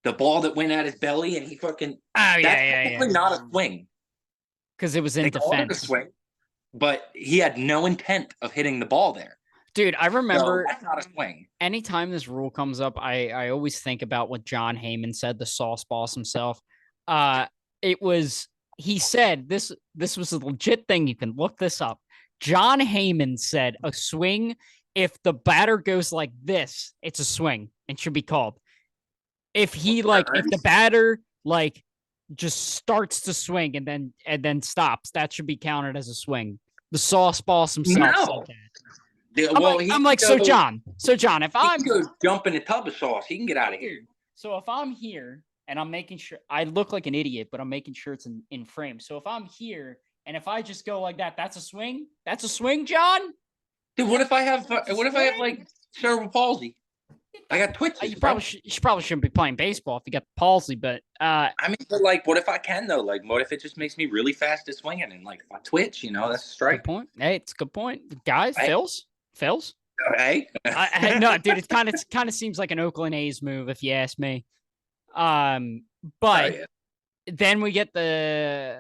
The ball that went at his belly, and he fucking... that's technically not a swing. Because it was in defense. Swing, but he had no intent of hitting the ball there. Dude, I remember that's not a swing. Anytime this rule comes up, I always think about what John Heyman said, the sauce boss himself. He said this was a legit thing. You can look this up. John Heyman said a swing, if the batter goes like this, it's a swing and should be called. If the batter just starts to swing and then stops, that should be counted as a swing. The sauce boss himself said that. So John, if I'm go jump in a tub of sauce, he can get out of here. So if I'm here and I'm making sure, I look like an idiot, but I'm making sure it's in frame. So if I'm here and if I just go like that, that's a swing. That's a swing, John. Dude, what if I have like cerebral palsy? I got twitches. You probably shouldn't be playing baseball if you got the palsy, but what if I can though? Like, what if it just makes me really fast at swinging and like if I twitch, that's a strike. Good point. Hey, it's a good point, guys. Phils. Hey, no, dude, it kind of seems like an Oakland A's move if you ask me. But then we get the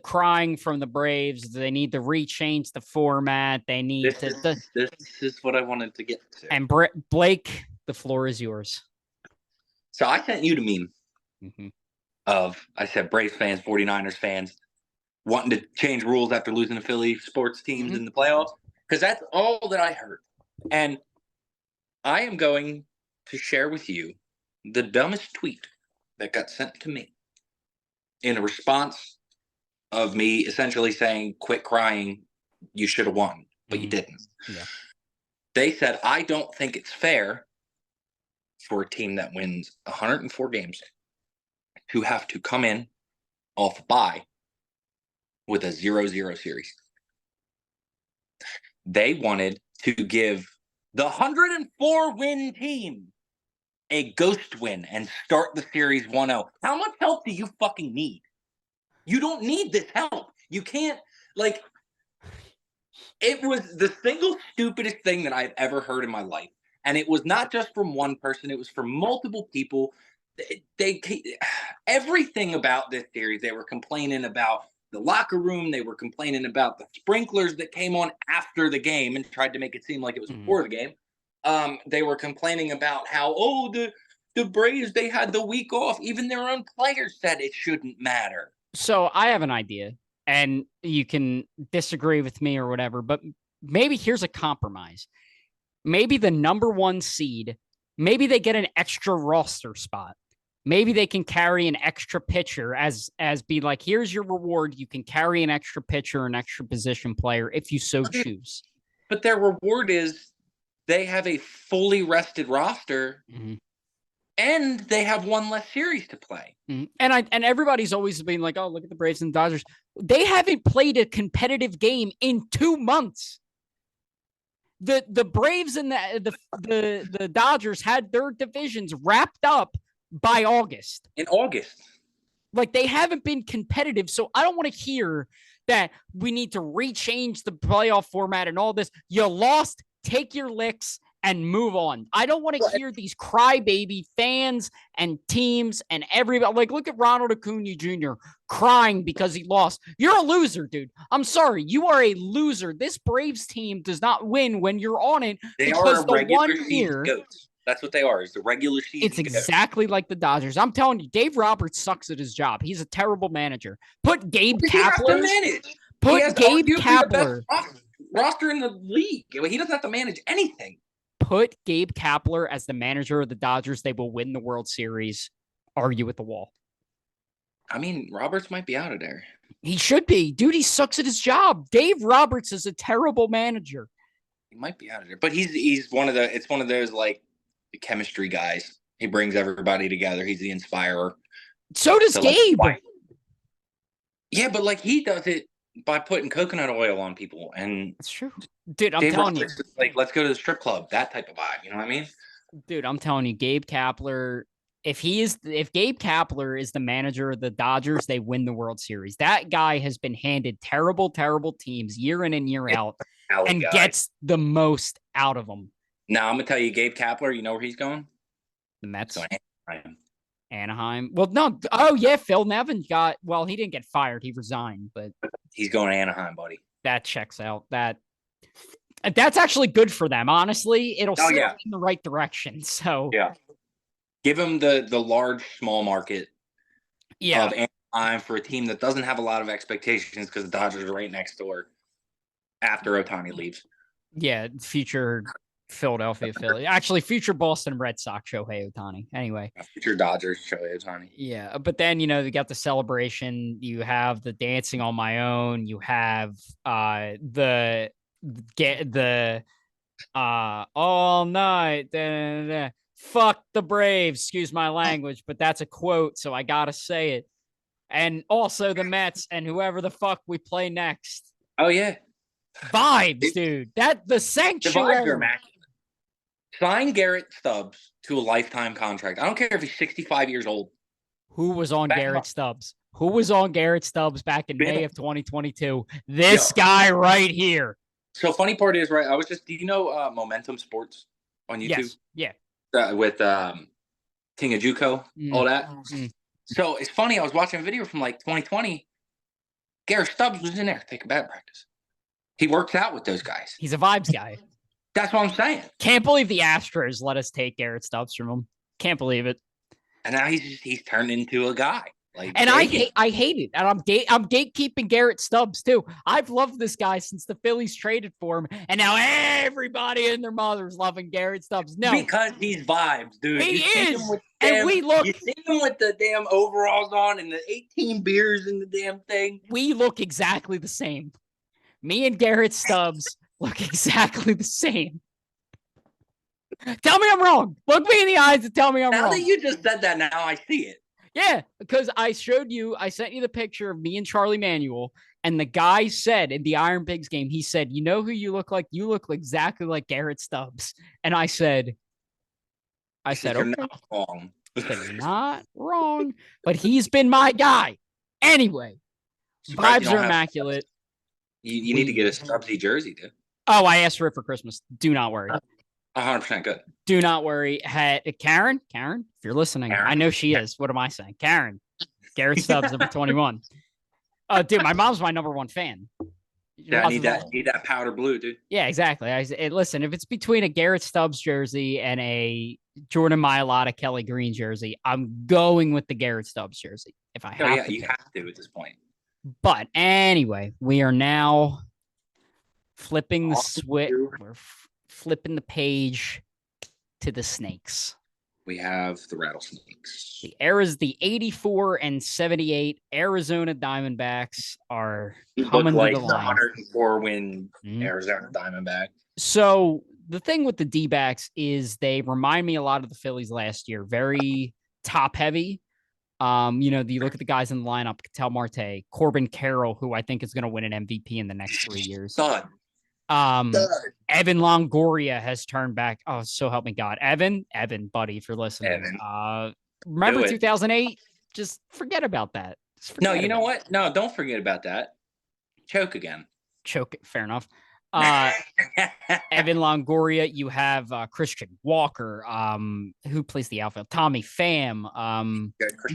crying from the Braves. They need to rechange the format. They need This is what I wanted to get to. And Blake, the floor is yours. So I sent you the meme I said Braves fans, 49ers fans wanting to change rules after losing to Philly sports teams in the playoffs. Because that's all that I heard. And I am going to share with you the dumbest tweet that got sent to me in a response of me essentially saying, quit crying, you should have won, but you didn't. Yeah. They said, I don't think it's fair for a team that wins 104 games to have to come in off a bye with a 0-0 series. They wanted to give the 104-win team a ghost win and start the series 1-0. How much help do you fucking need? You don't need this help. You can't, it was the single stupidest thing that I've ever heard in my life. And it was not just from one person. It was from multiple people. they everything about this series, they were complaining about the locker room. They were complaining about the sprinklers that came on after the game and tried to make it seem like it was before the game. They were complaining about how, the Braves, they had the week off. Even their own players said it shouldn't matter. So I have an idea, and you can disagree with me or whatever, but maybe here's a compromise. Maybe the number 1 seed, maybe they get an extra roster spot. Maybe they can carry an extra pitcher as be like, here's your reward. You can carry an extra pitcher, an extra position player if you so choose. But their reward is they have a fully rested roster. And they have one less series to play. And everybody's always been like, oh, look at the Braves and Dodgers. They haven't played a competitive game in 2 months. The Braves and the Dodgers had their divisions wrapped up by August. In August. Like, they haven't been competitive. So I don't want to hear that we need to rechange the playoff format and all this. You lost, take your licks and move on. I don't want to hear these crybaby fans and teams and everybody. Like, look at Ronald Acuna Jr. crying because he lost. You're a loser, dude. I'm sorry. You are a loser. This Braves team does not win when you're on it. They are the one year. Goats. That's what they are. Is the regular season. It's exactly like the Dodgers. I'm telling you, Dave Roberts sucks at his job. He's a terrible manager. Put Gabe Kapler. Put Gabe Kapler. Roster in the league. He doesn't have to manage anything. Put Gabe Kapler as the manager of the Dodgers. They will win the World Series. Argue with the wall. I mean, Roberts might be out of there. He should be. Dude, he sucks at his job. Dave Roberts is a terrible manager. He might be out of there. But he's one of those like the chemistry guys. He brings everybody together. He's the inspirer. So does Gabe. Yeah, but like he does it by putting coconut oil on people, and that's true, dude. I'm telling you, like, let's go to the strip club, that type of vibe. You know what I mean, dude? I'm telling you, Gabe Kapler. If Gabe Kapler is the manager of the Dodgers, they win the World Series. That guy has been handed terrible teams year in and year out, and gets the most out of them. Now I'm gonna tell you, Gabe Kapler. You know where he's going? The Mets. Anaheim. Well, no. Oh, yeah. Phil Nevin he didn't get fired. He resigned, but he's going to Anaheim, buddy. That checks out. That's actually good for them. Honestly, it'll send them in the right direction. So yeah, give him the large, small market of Anaheim for a team that doesn't have a lot of expectations because the Dodgers are right next door after Ohtani leaves. Yeah. Future Philadelphia Philly. Actually, future Boston Red Sox Shohei Ohtani. Anyway. Future Dodgers Shohei Ohtani. Yeah, but then, they got the celebration. You have the dancing on my own. You have the all night. Da, da, da. Fuck the Braves. Excuse my language, but that's a quote, so I gotta say it. And also the Mets and whoever the fuck we play next. Oh, yeah. Vibes, dude. The sanctuary. The vibes are immaculate. Sign Garrett Stubbs to a lifetime contract. I don't care if he's 65 years old. Who was on Garrett Stubbs? Who was on Garrett Stubbs back in May of 2022? This guy right here. So funny part is, right, do you know Momentum Sports on YouTube? Yes. Yeah. With Tingajuko, all that. So it's funny, I was watching a video from like 2020. Garrett Stubbs was in there taking bat practice. He works out with those guys. He's a vibes guy. That's what I'm saying. Can't believe the Astros let us take Garrett Stubbs from him. Can't believe it. And now he's turned into a guy. Like, and I hate it. And I'm gatekeeping Garrett Stubbs too. I've loved this guy since the Phillies traded for him, and now everybody and their mother's loving Garrett Stubbs. No, because he's vibes, dude. He is. You see him with the damn overalls on and the 18 beers in the damn thing. We look exactly the same. Me and Garrett Stubbs look exactly the same. Tell me I'm wrong. Look me in the eyes and tell me I'm wrong. Now that you just said that, now I see it. Yeah, because I sent you the picture of me and Charlie Manuel, and the guy said in the Iron Pigs game, he said, you know who you look like? You look exactly like Garrett Stubbs. And I said, You're okay. not wrong. You're not wrong, but he's been my guy. Anyway, vibes are immaculate. You need to get a Stubbsy jersey, dude. Oh, I asked for it for Christmas. Do not worry. 100% good. Do not worry. Karen, if you're listening, Aaron? I know she is. What am I saying? Karen, Garrett Stubbs, number 21. Dude, my mom's my number one fan. Yeah, I need that powder blue, dude. Yeah, exactly. Listen, if it's between a Garrett Stubbs jersey and a Jordan Mailata Kelly Green jersey, I'm going with the Garrett Stubbs jersey if I have to. You have to at this point. But anyway, we are now flipping the switch. We're flipping the page to the Snakes. We have the Rattlesnakes. The 84 and 78 Arizona Diamondbacks are coming to the line. 104 win Arizona Diamondback. So the thing with the D-backs is they remind me a lot of the Phillies last year. Very top heavy. You look at the guys in the lineup: Ketel Marte, Corbin Carroll, who I think is going to win an MVP in the next 3 years. Evan Longoria has turned back. Oh, so help me God. Evan, buddy, if you're listening. Remember 2008? Just forget about that. No, you know what? No, don't forget about that. Choke again. Fair enough. Evan Longoria. You have Christian Walker, who plays the outfield. Tommy Pham,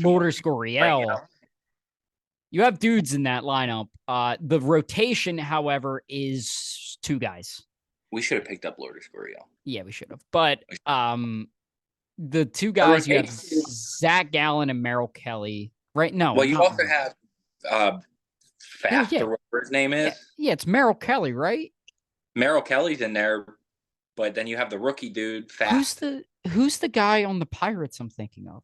Lourdes Gurriel. You have dudes in that lineup. The rotation, however, is 2 guys. We should have picked up Lourdes Gurriel. Yeah, we should have. But the 2 guys, you have Zach Gallen and Merrill Kelly. Right? No. Well, you also have Fast, or whatever his name is. Yeah, it's Merrill Kelly, right? Merrill Kelly's in there, but then you have the rookie dude, Fast. Who's the guy on the Pirates I'm thinking of?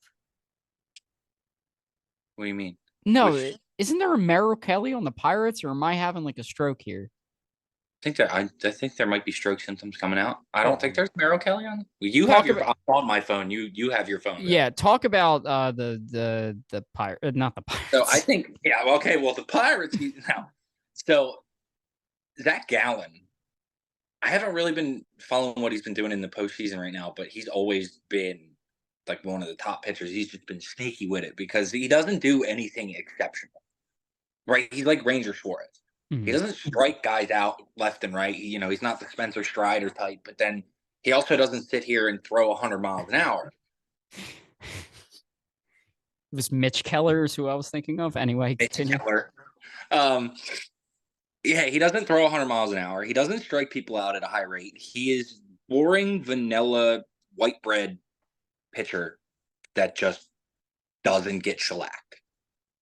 What do you mean? No, isn't there a Merrill Kelly on the Pirates, or am I having like a stroke here? I think there might be stroke symptoms coming out. I don't think there's Merrill Kelly on. You have I'm on my phone. You have your phone. Yeah, talk about the Pirate, not the Pirates. So I think okay. Well, the Pirates now. So Zach Gallen, I haven't really been following what he's been doing in the postseason right now, but he's always been like one of the top pitchers. He's just been sneaky with it because he doesn't do anything exceptional, right? He's like Ranger Suarez. Mm-hmm. He doesn't strike guys out left and right. He's not the Spencer Strider type, but then he also doesn't sit here and throw 100 miles an hour. It was Mitch Keller's who I was thinking of. Anyway, continue. Keller. Yeah, he doesn't throw 100 miles an hour. He doesn't strike people out at a high rate. He is boring, vanilla, white bread pitcher that just doesn't get shellacked.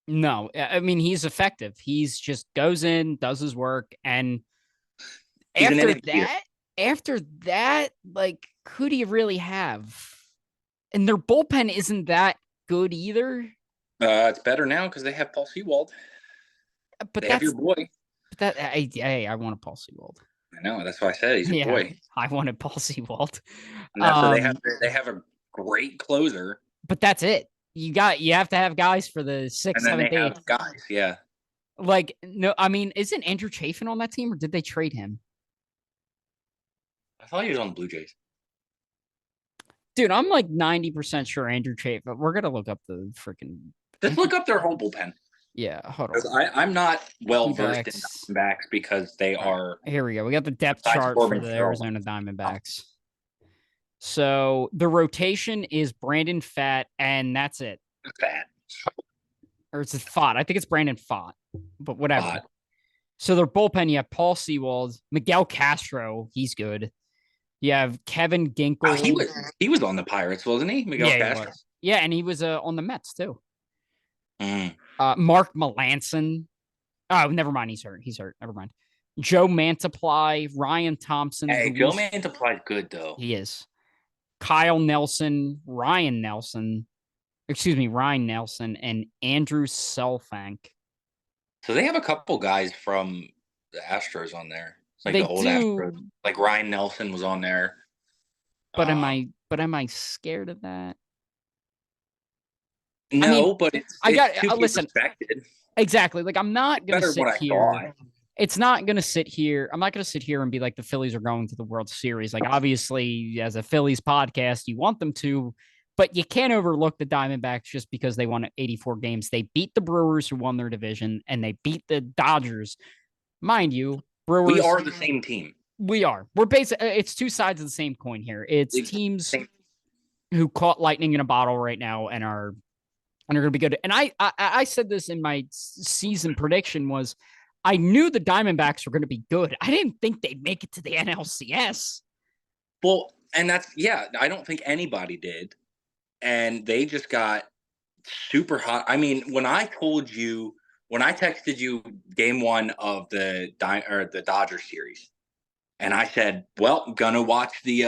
No, I mean, he's effective. He's just goes in, does his work, and after that, like, who do you really have? And their bullpen isn't that good either. It's better now because they have Paul Sewald. But they have your boy. But I wanted Paul Sewald. I know. That's why I said he's your boy. I wanted Paul Sewald. So they have a great closer. But that's it. You have to have guys for the 6th, 7th, 8th. Guys, yeah. Like, no, I mean, isn't Andrew Chafin on that team, or did they trade him? I thought he was on the Blue Jays. Dude, I'm like 90% sure Andrew Chafin. We're gonna look up the freaking. Just look up their whole bullpen. Yeah, hold on. I'm not well versed in Diamondbacks because they are. Here we go. We got the depth chart for the Arizona Diamondbacks. So the rotation is Brandon Pfaadt, and that's it. Pfaadt. Or it's Pfaadt. I think it's Brandon Pfaadt, but whatever. Pfaadt. So their bullpen, you have Paul Sewald, Miguel Castro. He's good. You have Kevin Ginkel. He was on the Pirates, wasn't he? Miguel Castro. He was. Yeah, and he was on the Mets too. Mark Melanson. Oh, never mind. He's hurt. Never mind. Joe Mantiply, Ryan Thompson. Hey, Joe Mantiply's good though. He is. Kyle Nelson, Ryan Nelson, and Andrew Selfank. So they have a couple guys from the Astros on there. Like the old Astros. Like Ryan Nelson was on there. But am I scared of that? No, but listen. Respected. Exactly. Like, I'm not going to sit here. It's not going to sit here. I'm not going to sit here and be like the Phillies are going to the World Series. Like, obviously, as a Phillies podcast, you want them to, but you can't overlook the Diamondbacks just because they won 84 games. They beat the Brewers, who won their division, and they beat the Dodgers. Mind you, Brewers. We are the same team. We are. We're basically, it's two sides of the same coin here. It's teams who caught lightning in a bottle right now and are going to be good. And I said this in my season prediction was I knew the Diamondbacks were going to be good. I didn't think they'd make it to the NLCS. Well, and that's, yeah, I don't think anybody did. And they just got super hot. I mean, when I texted you game one of the Dodgers series, and I said, well, I'm gonna watch the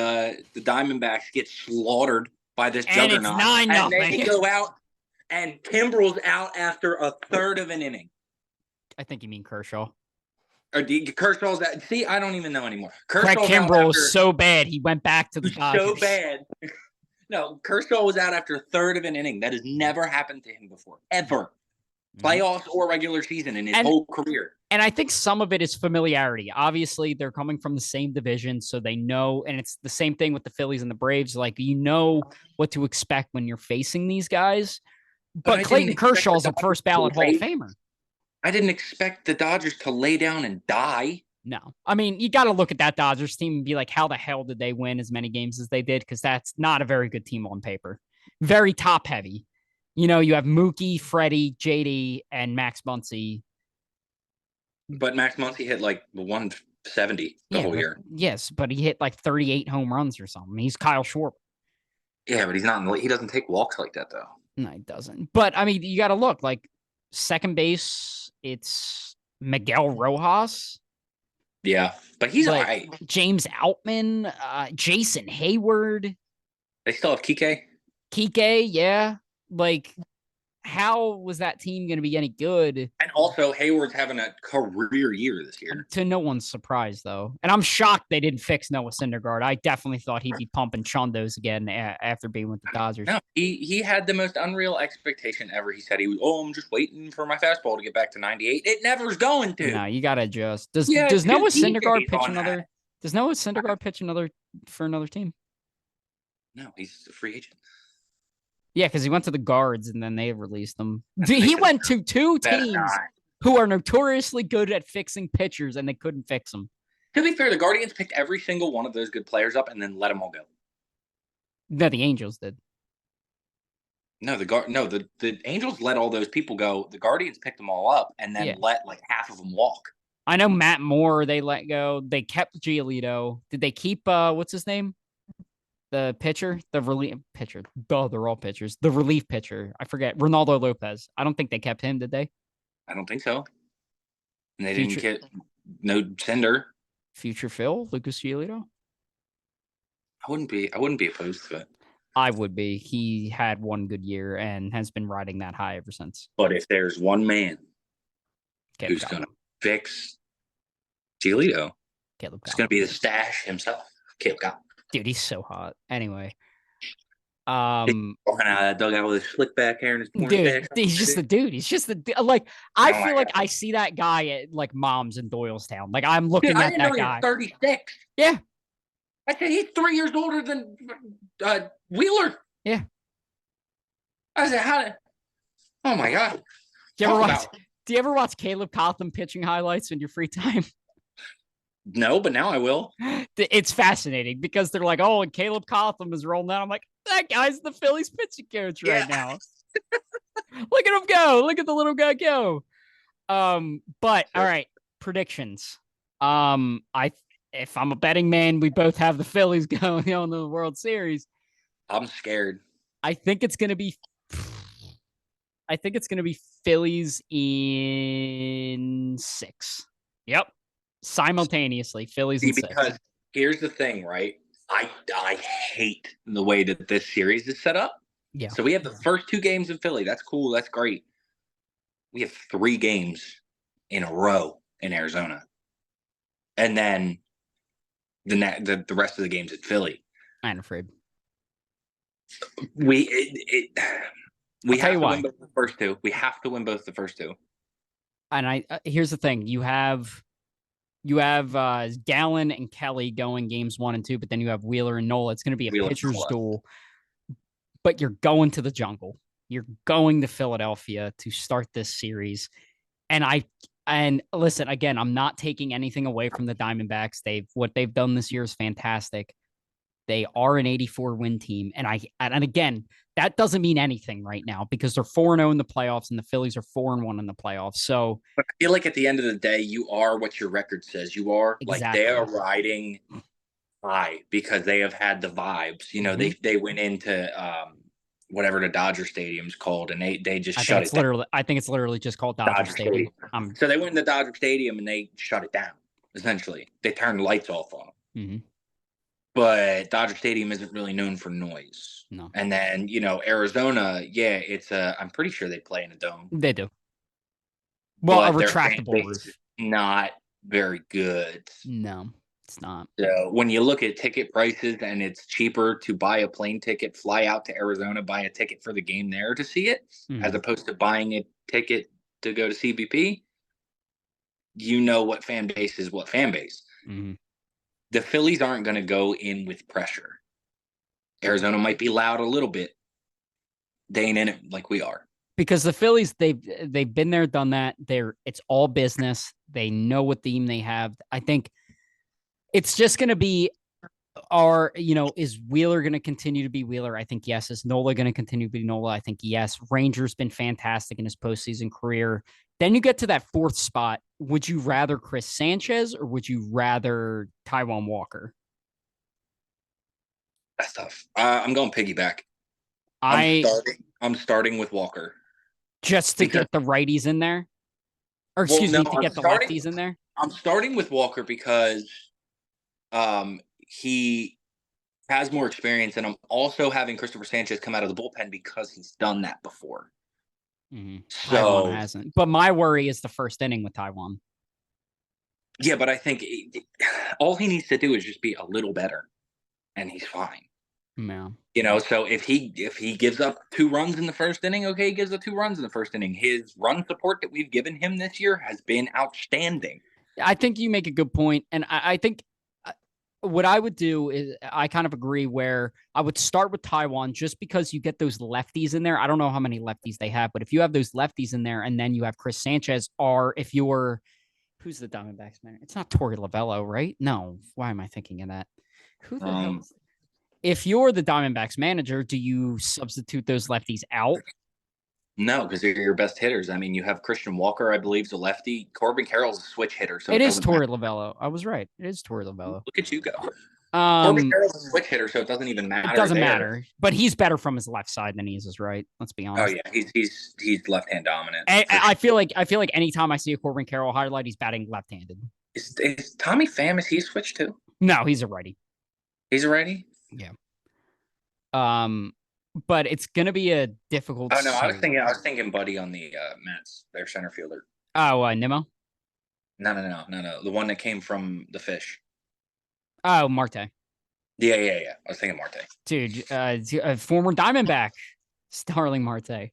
Diamondbacks get slaughtered by this juggernaut. It's 9-0. And they go out, and Kimbrel's out after a third of an inning. I think you mean Kershaw. Or Kershaw's that? See, I don't even know anymore. Craig Kimbrel was so bad, he went back to the Dodgers. So bad. No, Kershaw was out after a third of an inning. That has never happened to him before, ever. Playoffs or regular season in his whole career. And I think some of it is familiarity. Obviously, they're coming from the same division, so they know, and it's the same thing with the Phillies and the Braves. Like, you know what to expect when you're facing these guys. But Clayton Kershaw's a first ballot Hall of Famer. I didn't expect the Dodgers to lay down and die. No. I mean, you got to look at that Dodgers team and be like, how the hell did they win as many games as they did? Because that's not a very good team on paper. Very top heavy. You know, you have Mookie, Freddie, JD, and Max Muncy. But Max Muncy hit like 170 the whole year. Yes, but he hit like 38 home runs or something. He's Kyle Schwarber. Yeah, but he doesn't take walks like that, though. No, he doesn't. But, I mean, you got to look. Like, second base, it's Miguel Rojas. Yeah, but he's all right. James Outman, Jason Hayward. They still have Kike? Kike, yeah. Like, how was that team going to be any good? And also, Hayward's having a career year this year. To no one's surprise, though. And I'm shocked they didn't fix Noah Syndergaard. I definitely thought he'd be pumping chundos again after being with the Dodgers. No, he had the most unreal expectation ever. He said I'm just waiting for my fastball to get back to 98. It never's going to. No, you got to adjust. Does Noah Syndergaard pitch another? Does Noah Syndergaard pitch for another team? No, he's a free agent. Yeah, because he went to the Guards and then they released him. He went to two teams who are notoriously good at fixing pitchers, and they couldn't fix them. To be fair, the Guardians picked every single one of those good players up and then let them all go. No, the Angels did. No, the Angels let all those people go. The Guardians picked them all up and then let like half of them walk. I know Matt Moore they let go. They kept Giolito. Did they keep what's his name? The pitcher, the relief pitcher. Duh, they're all pitchers. The relief pitcher. I forget. Ronaldo Lopez. I don't think they kept him, did they? I don't think so. And they didn't get no Cinder. Future Phil, Lucas Giolito. I wouldn't be opposed to it. I would be. He had one good year and has been riding that high ever since. But if there's one man who's going to fix Giolito, it's going to be the stash himself, Caleb Gott. Dude, he's so hot. Anyway. Walking out of that dugout with his slick back hair and his dude, he's just the dude. He's just the like. I feel like I see that guy at like Mom's in Doylestown. Like I'm looking at that guy. He's 36. Yeah, I said he's 3 years older than Wheeler. Yeah. I said, oh my god. Do you ever watch Caleb Cotham pitching highlights in your free time? No, but now I will. It's fascinating because they're like, oh, and Caleb Cotham is rolling out. I'm like, that guy's the Phillies pitching coach right now. Look at him go. Look at the little guy go. But all right, predictions. If I'm a betting man, we both have the Phillies going on the World Series. I'm scared. I think it's gonna be Phillies in 6. Yep. Simultaneously, Phillies in 6. Because here's the thing, right? I hate the way that this series is set up. Yeah. So we have the first 2 games in Philly. That's cool. That's great. We have 3 games in a row in Arizona, and then the rest of the games at Philly. I'm afraid. We have to win both the first 2. We have to win both the first 2. And here's the thing: you have Gallen and Kelly going games 1 and 2, but then you have Wheeler and Nola. It's going to be a pitcher's duel. But you're going to the jungle. You're going to Philadelphia to start this series. And And listen, again, I'm not taking anything away from the Diamondbacks. What they've done this year is fantastic. They are an 84 win team. And again, that doesn't mean anything right now because they're 4-0 in the playoffs and the Phillies are 4-1 in the playoffs. So but I feel like at the end of the day, you are what your record says you are. Like they exactly. are riding high because they have had the vibes. You know, they went into whatever the Dodger Stadium's called, and they just shut it down. I think it's literally just called Dodger Stadium. So they went into Dodger Stadium and they shut it down. Essentially, they turned the lights off on them. But Dodger Stadium isn't really known for noise. No. And then, Arizona, yeah, I'm pretty sure they play in a dome. They do. Well, a retractable roof. Not very good. No, it's not. So when you look at ticket prices and it's cheaper to buy a plane ticket, fly out to Arizona, buy a ticket for the game there to see it, as opposed to buying a ticket to go to CBP, what fan base is what fan base. The Phillies aren't going to go in with pressure. Arizona might be loud a little bit. They ain't in it like we are. Because the Phillies, they've been there, done that. It's all business. They know what theme they have. I think it's just going to be is Wheeler going to continue to be Wheeler? I think yes. Is Nola going to continue to be Nola? I think yes. Ranger's been fantastic in his postseason career. Then you get to that fourth spot. Would you rather Chris Sanchez or would you rather Taijuan Walker? That's tough. I'm going piggyback. I'm starting with Walker. Just to get the righties in there? Or to get the lefties in there? I'm starting with Walker because he has more experience, and I'm also having Christopher Sanchez come out of the bullpen because he's done that before. So, Taijuan hasn't. But my worry is the first inning with Taijuan. Yeah, but I think all he needs to do is just be a little better, and he's fine. Yeah. So if he gives up 2 runs in the first inning, okay, he gives up 2 runs in the first inning. His run support that we've given him this year has been outstanding. I think you make a good point, and I think what I would do is I kind of agree where I would start with Taijuan just because you get those lefties in there. I don't know how many lefties they have, but if you have those lefties in there and then you have Chris Sanchez, or if you're who's the Diamondbacks man? It's not Torey Lovello, right? No. Why am I thinking of that? Who the hell is if you're the Diamondbacks manager, do you substitute those lefties out? No, because they're your best hitters. I mean, you have Christian Walker, I believe, is a lefty. Corbin Carroll's a switch hitter. So it is Torey Lovello. I was right. It is Torey Lovello. Look at you go. Corbin Carroll's a switch hitter, so it doesn't even matter. It doesn't matter. But he's better from his left side than he is his right. Let's be honest. Oh yeah, he's left-hand dominant. I feel like anytime I see a Corbin Carroll highlight, he's batting left-handed. Is Tommy Pham, is he switched too? No, he's a righty. He's a righty? Yeah. But it's gonna be a difficult. Oh no, I was thinking Buddy on the Mets, their center fielder. Oh, Nimmo? No. The one that came from the Fish. Oh, Marte. Yeah. I was thinking Marte. Dude, former Diamondback, Starling Marte.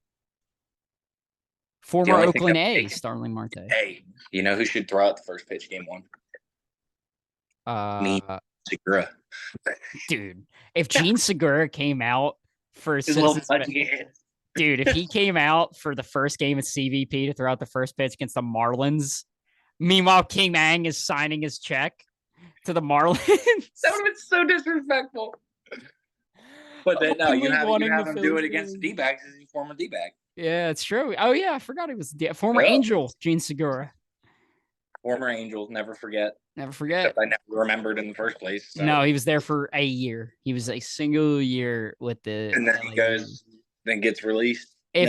Former Oakland A, Starling Marte. Hey, you know who should throw out the first pitch game 1? Me, Segura. Dude, if Gene Segura came out for dude, if he came out for the first game at CVP to throw out the first pitch against the Marlins, meanwhile King Mang is signing his check to the Marlins. That would have been so disrespectful. But then no, you have him do it against the D-backs as a former D-back. Yeah, it's true. Oh yeah, I forgot he was former Angel, Gene Segura. Former Angels, never forget. Never forget. Except I never remembered in the first place. So. No, he was there for a year. He was a single year with the. And then he goes, then gets released. Who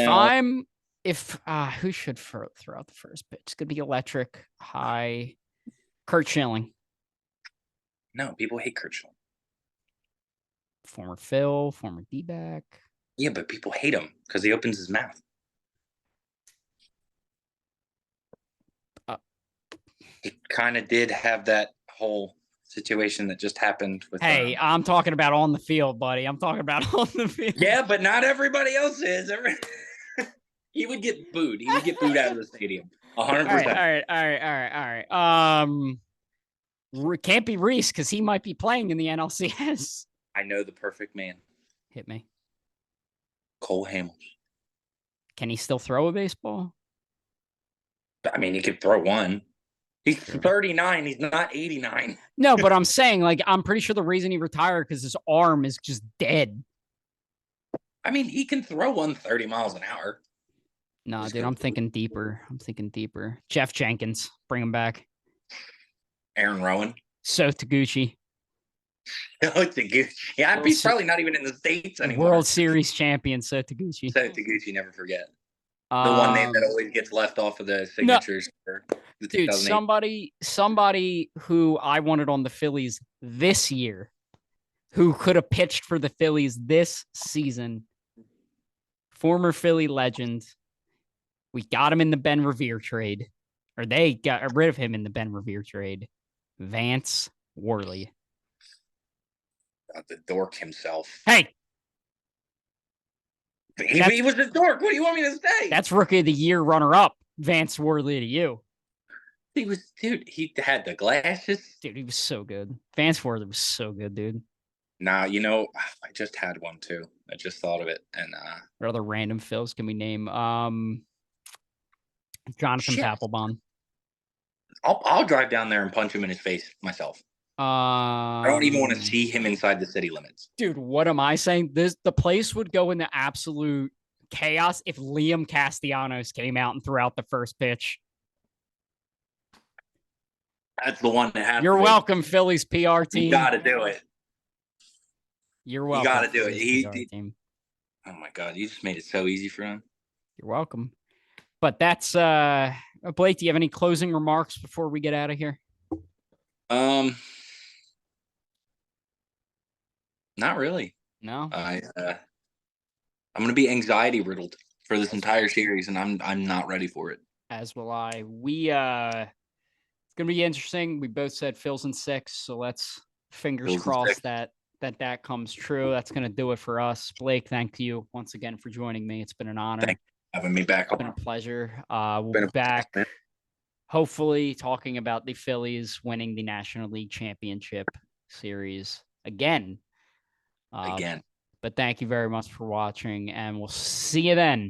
should throw out the first pitch? It's gonna be electric. High, Kurt Schilling. No, people hate Kurt Schilling. Former Phil, former D-back. Yeah, but people hate him because he opens his mouth. He kind of did have that whole situation that just happened with. Hey, I'm talking about on the field, buddy. I'm talking about on the field. Yeah, but not everybody else is. He would get booed. He would get booed out of the stadium. 100%. All right. Can't be Reese because he might be playing in the NLCS. I know the perfect man. Hit me. Cole Hamels. Can he still throw a baseball? I mean, he could throw one. He's 39. He's not 89. No, but I'm saying, like, I'm pretty sure the reason he retired because his arm is just dead. I mean, he can throw one 30 miles an hour. No, dude, I'm thinking deeper. Jeff Jenkins, bring him back. Aaron Rowan. So Taguchi. Oh, Taguchi. Yeah, he's probably not even in the States anymore. World Series champion, So Taguchi. So Taguchi, never forget. The one name that always gets left off of the signatures for the 2008. Dude, somebody who I wanted on the Phillies this year, who could have pitched for the Phillies this season, former Philly legend. We got him in the Ben Revere trade, or they got rid of him in the Ben Revere trade. Vance Worley. The dork himself. Hey, he was a dork. What do you want me to say? That's Rookie of the Year runner-up, Vance Worley to you. He was, dude. He had the glasses. Dude, he was so good. Vance Worley was so good, dude. Nah, you know, I just had one too. I just thought of it. And what other random fills can we name? Jonathan Papelbon. I'll drive down there and punch him in his face myself. I don't even want to see him inside the city limits. Dude, what am I saying? The place would go into absolute chaos if Liam Castellanos came out and threw out the first pitch. That's the one that happened. You're welcome, Phillies PR team. You got to do it. You're welcome. You got to do it. Oh my God, you just made it so easy for him. You're welcome. But that's Blake, do you have any closing remarks before we get out of here? Not really. No. I'm gonna be anxiety riddled for this entire series, and I'm not ready for it. As will I. It's gonna be interesting. We both said Phil's in 6, so let's fingers crossed that comes true. That's gonna do it for us. Blake, thank you once again for joining me. It's been an honor. Thanks for having me back. It's been a pleasure. We'll be back. Hopefully talking about the Phillies winning the National League Championship Series again. But thank you very much for watching, and we'll see you then.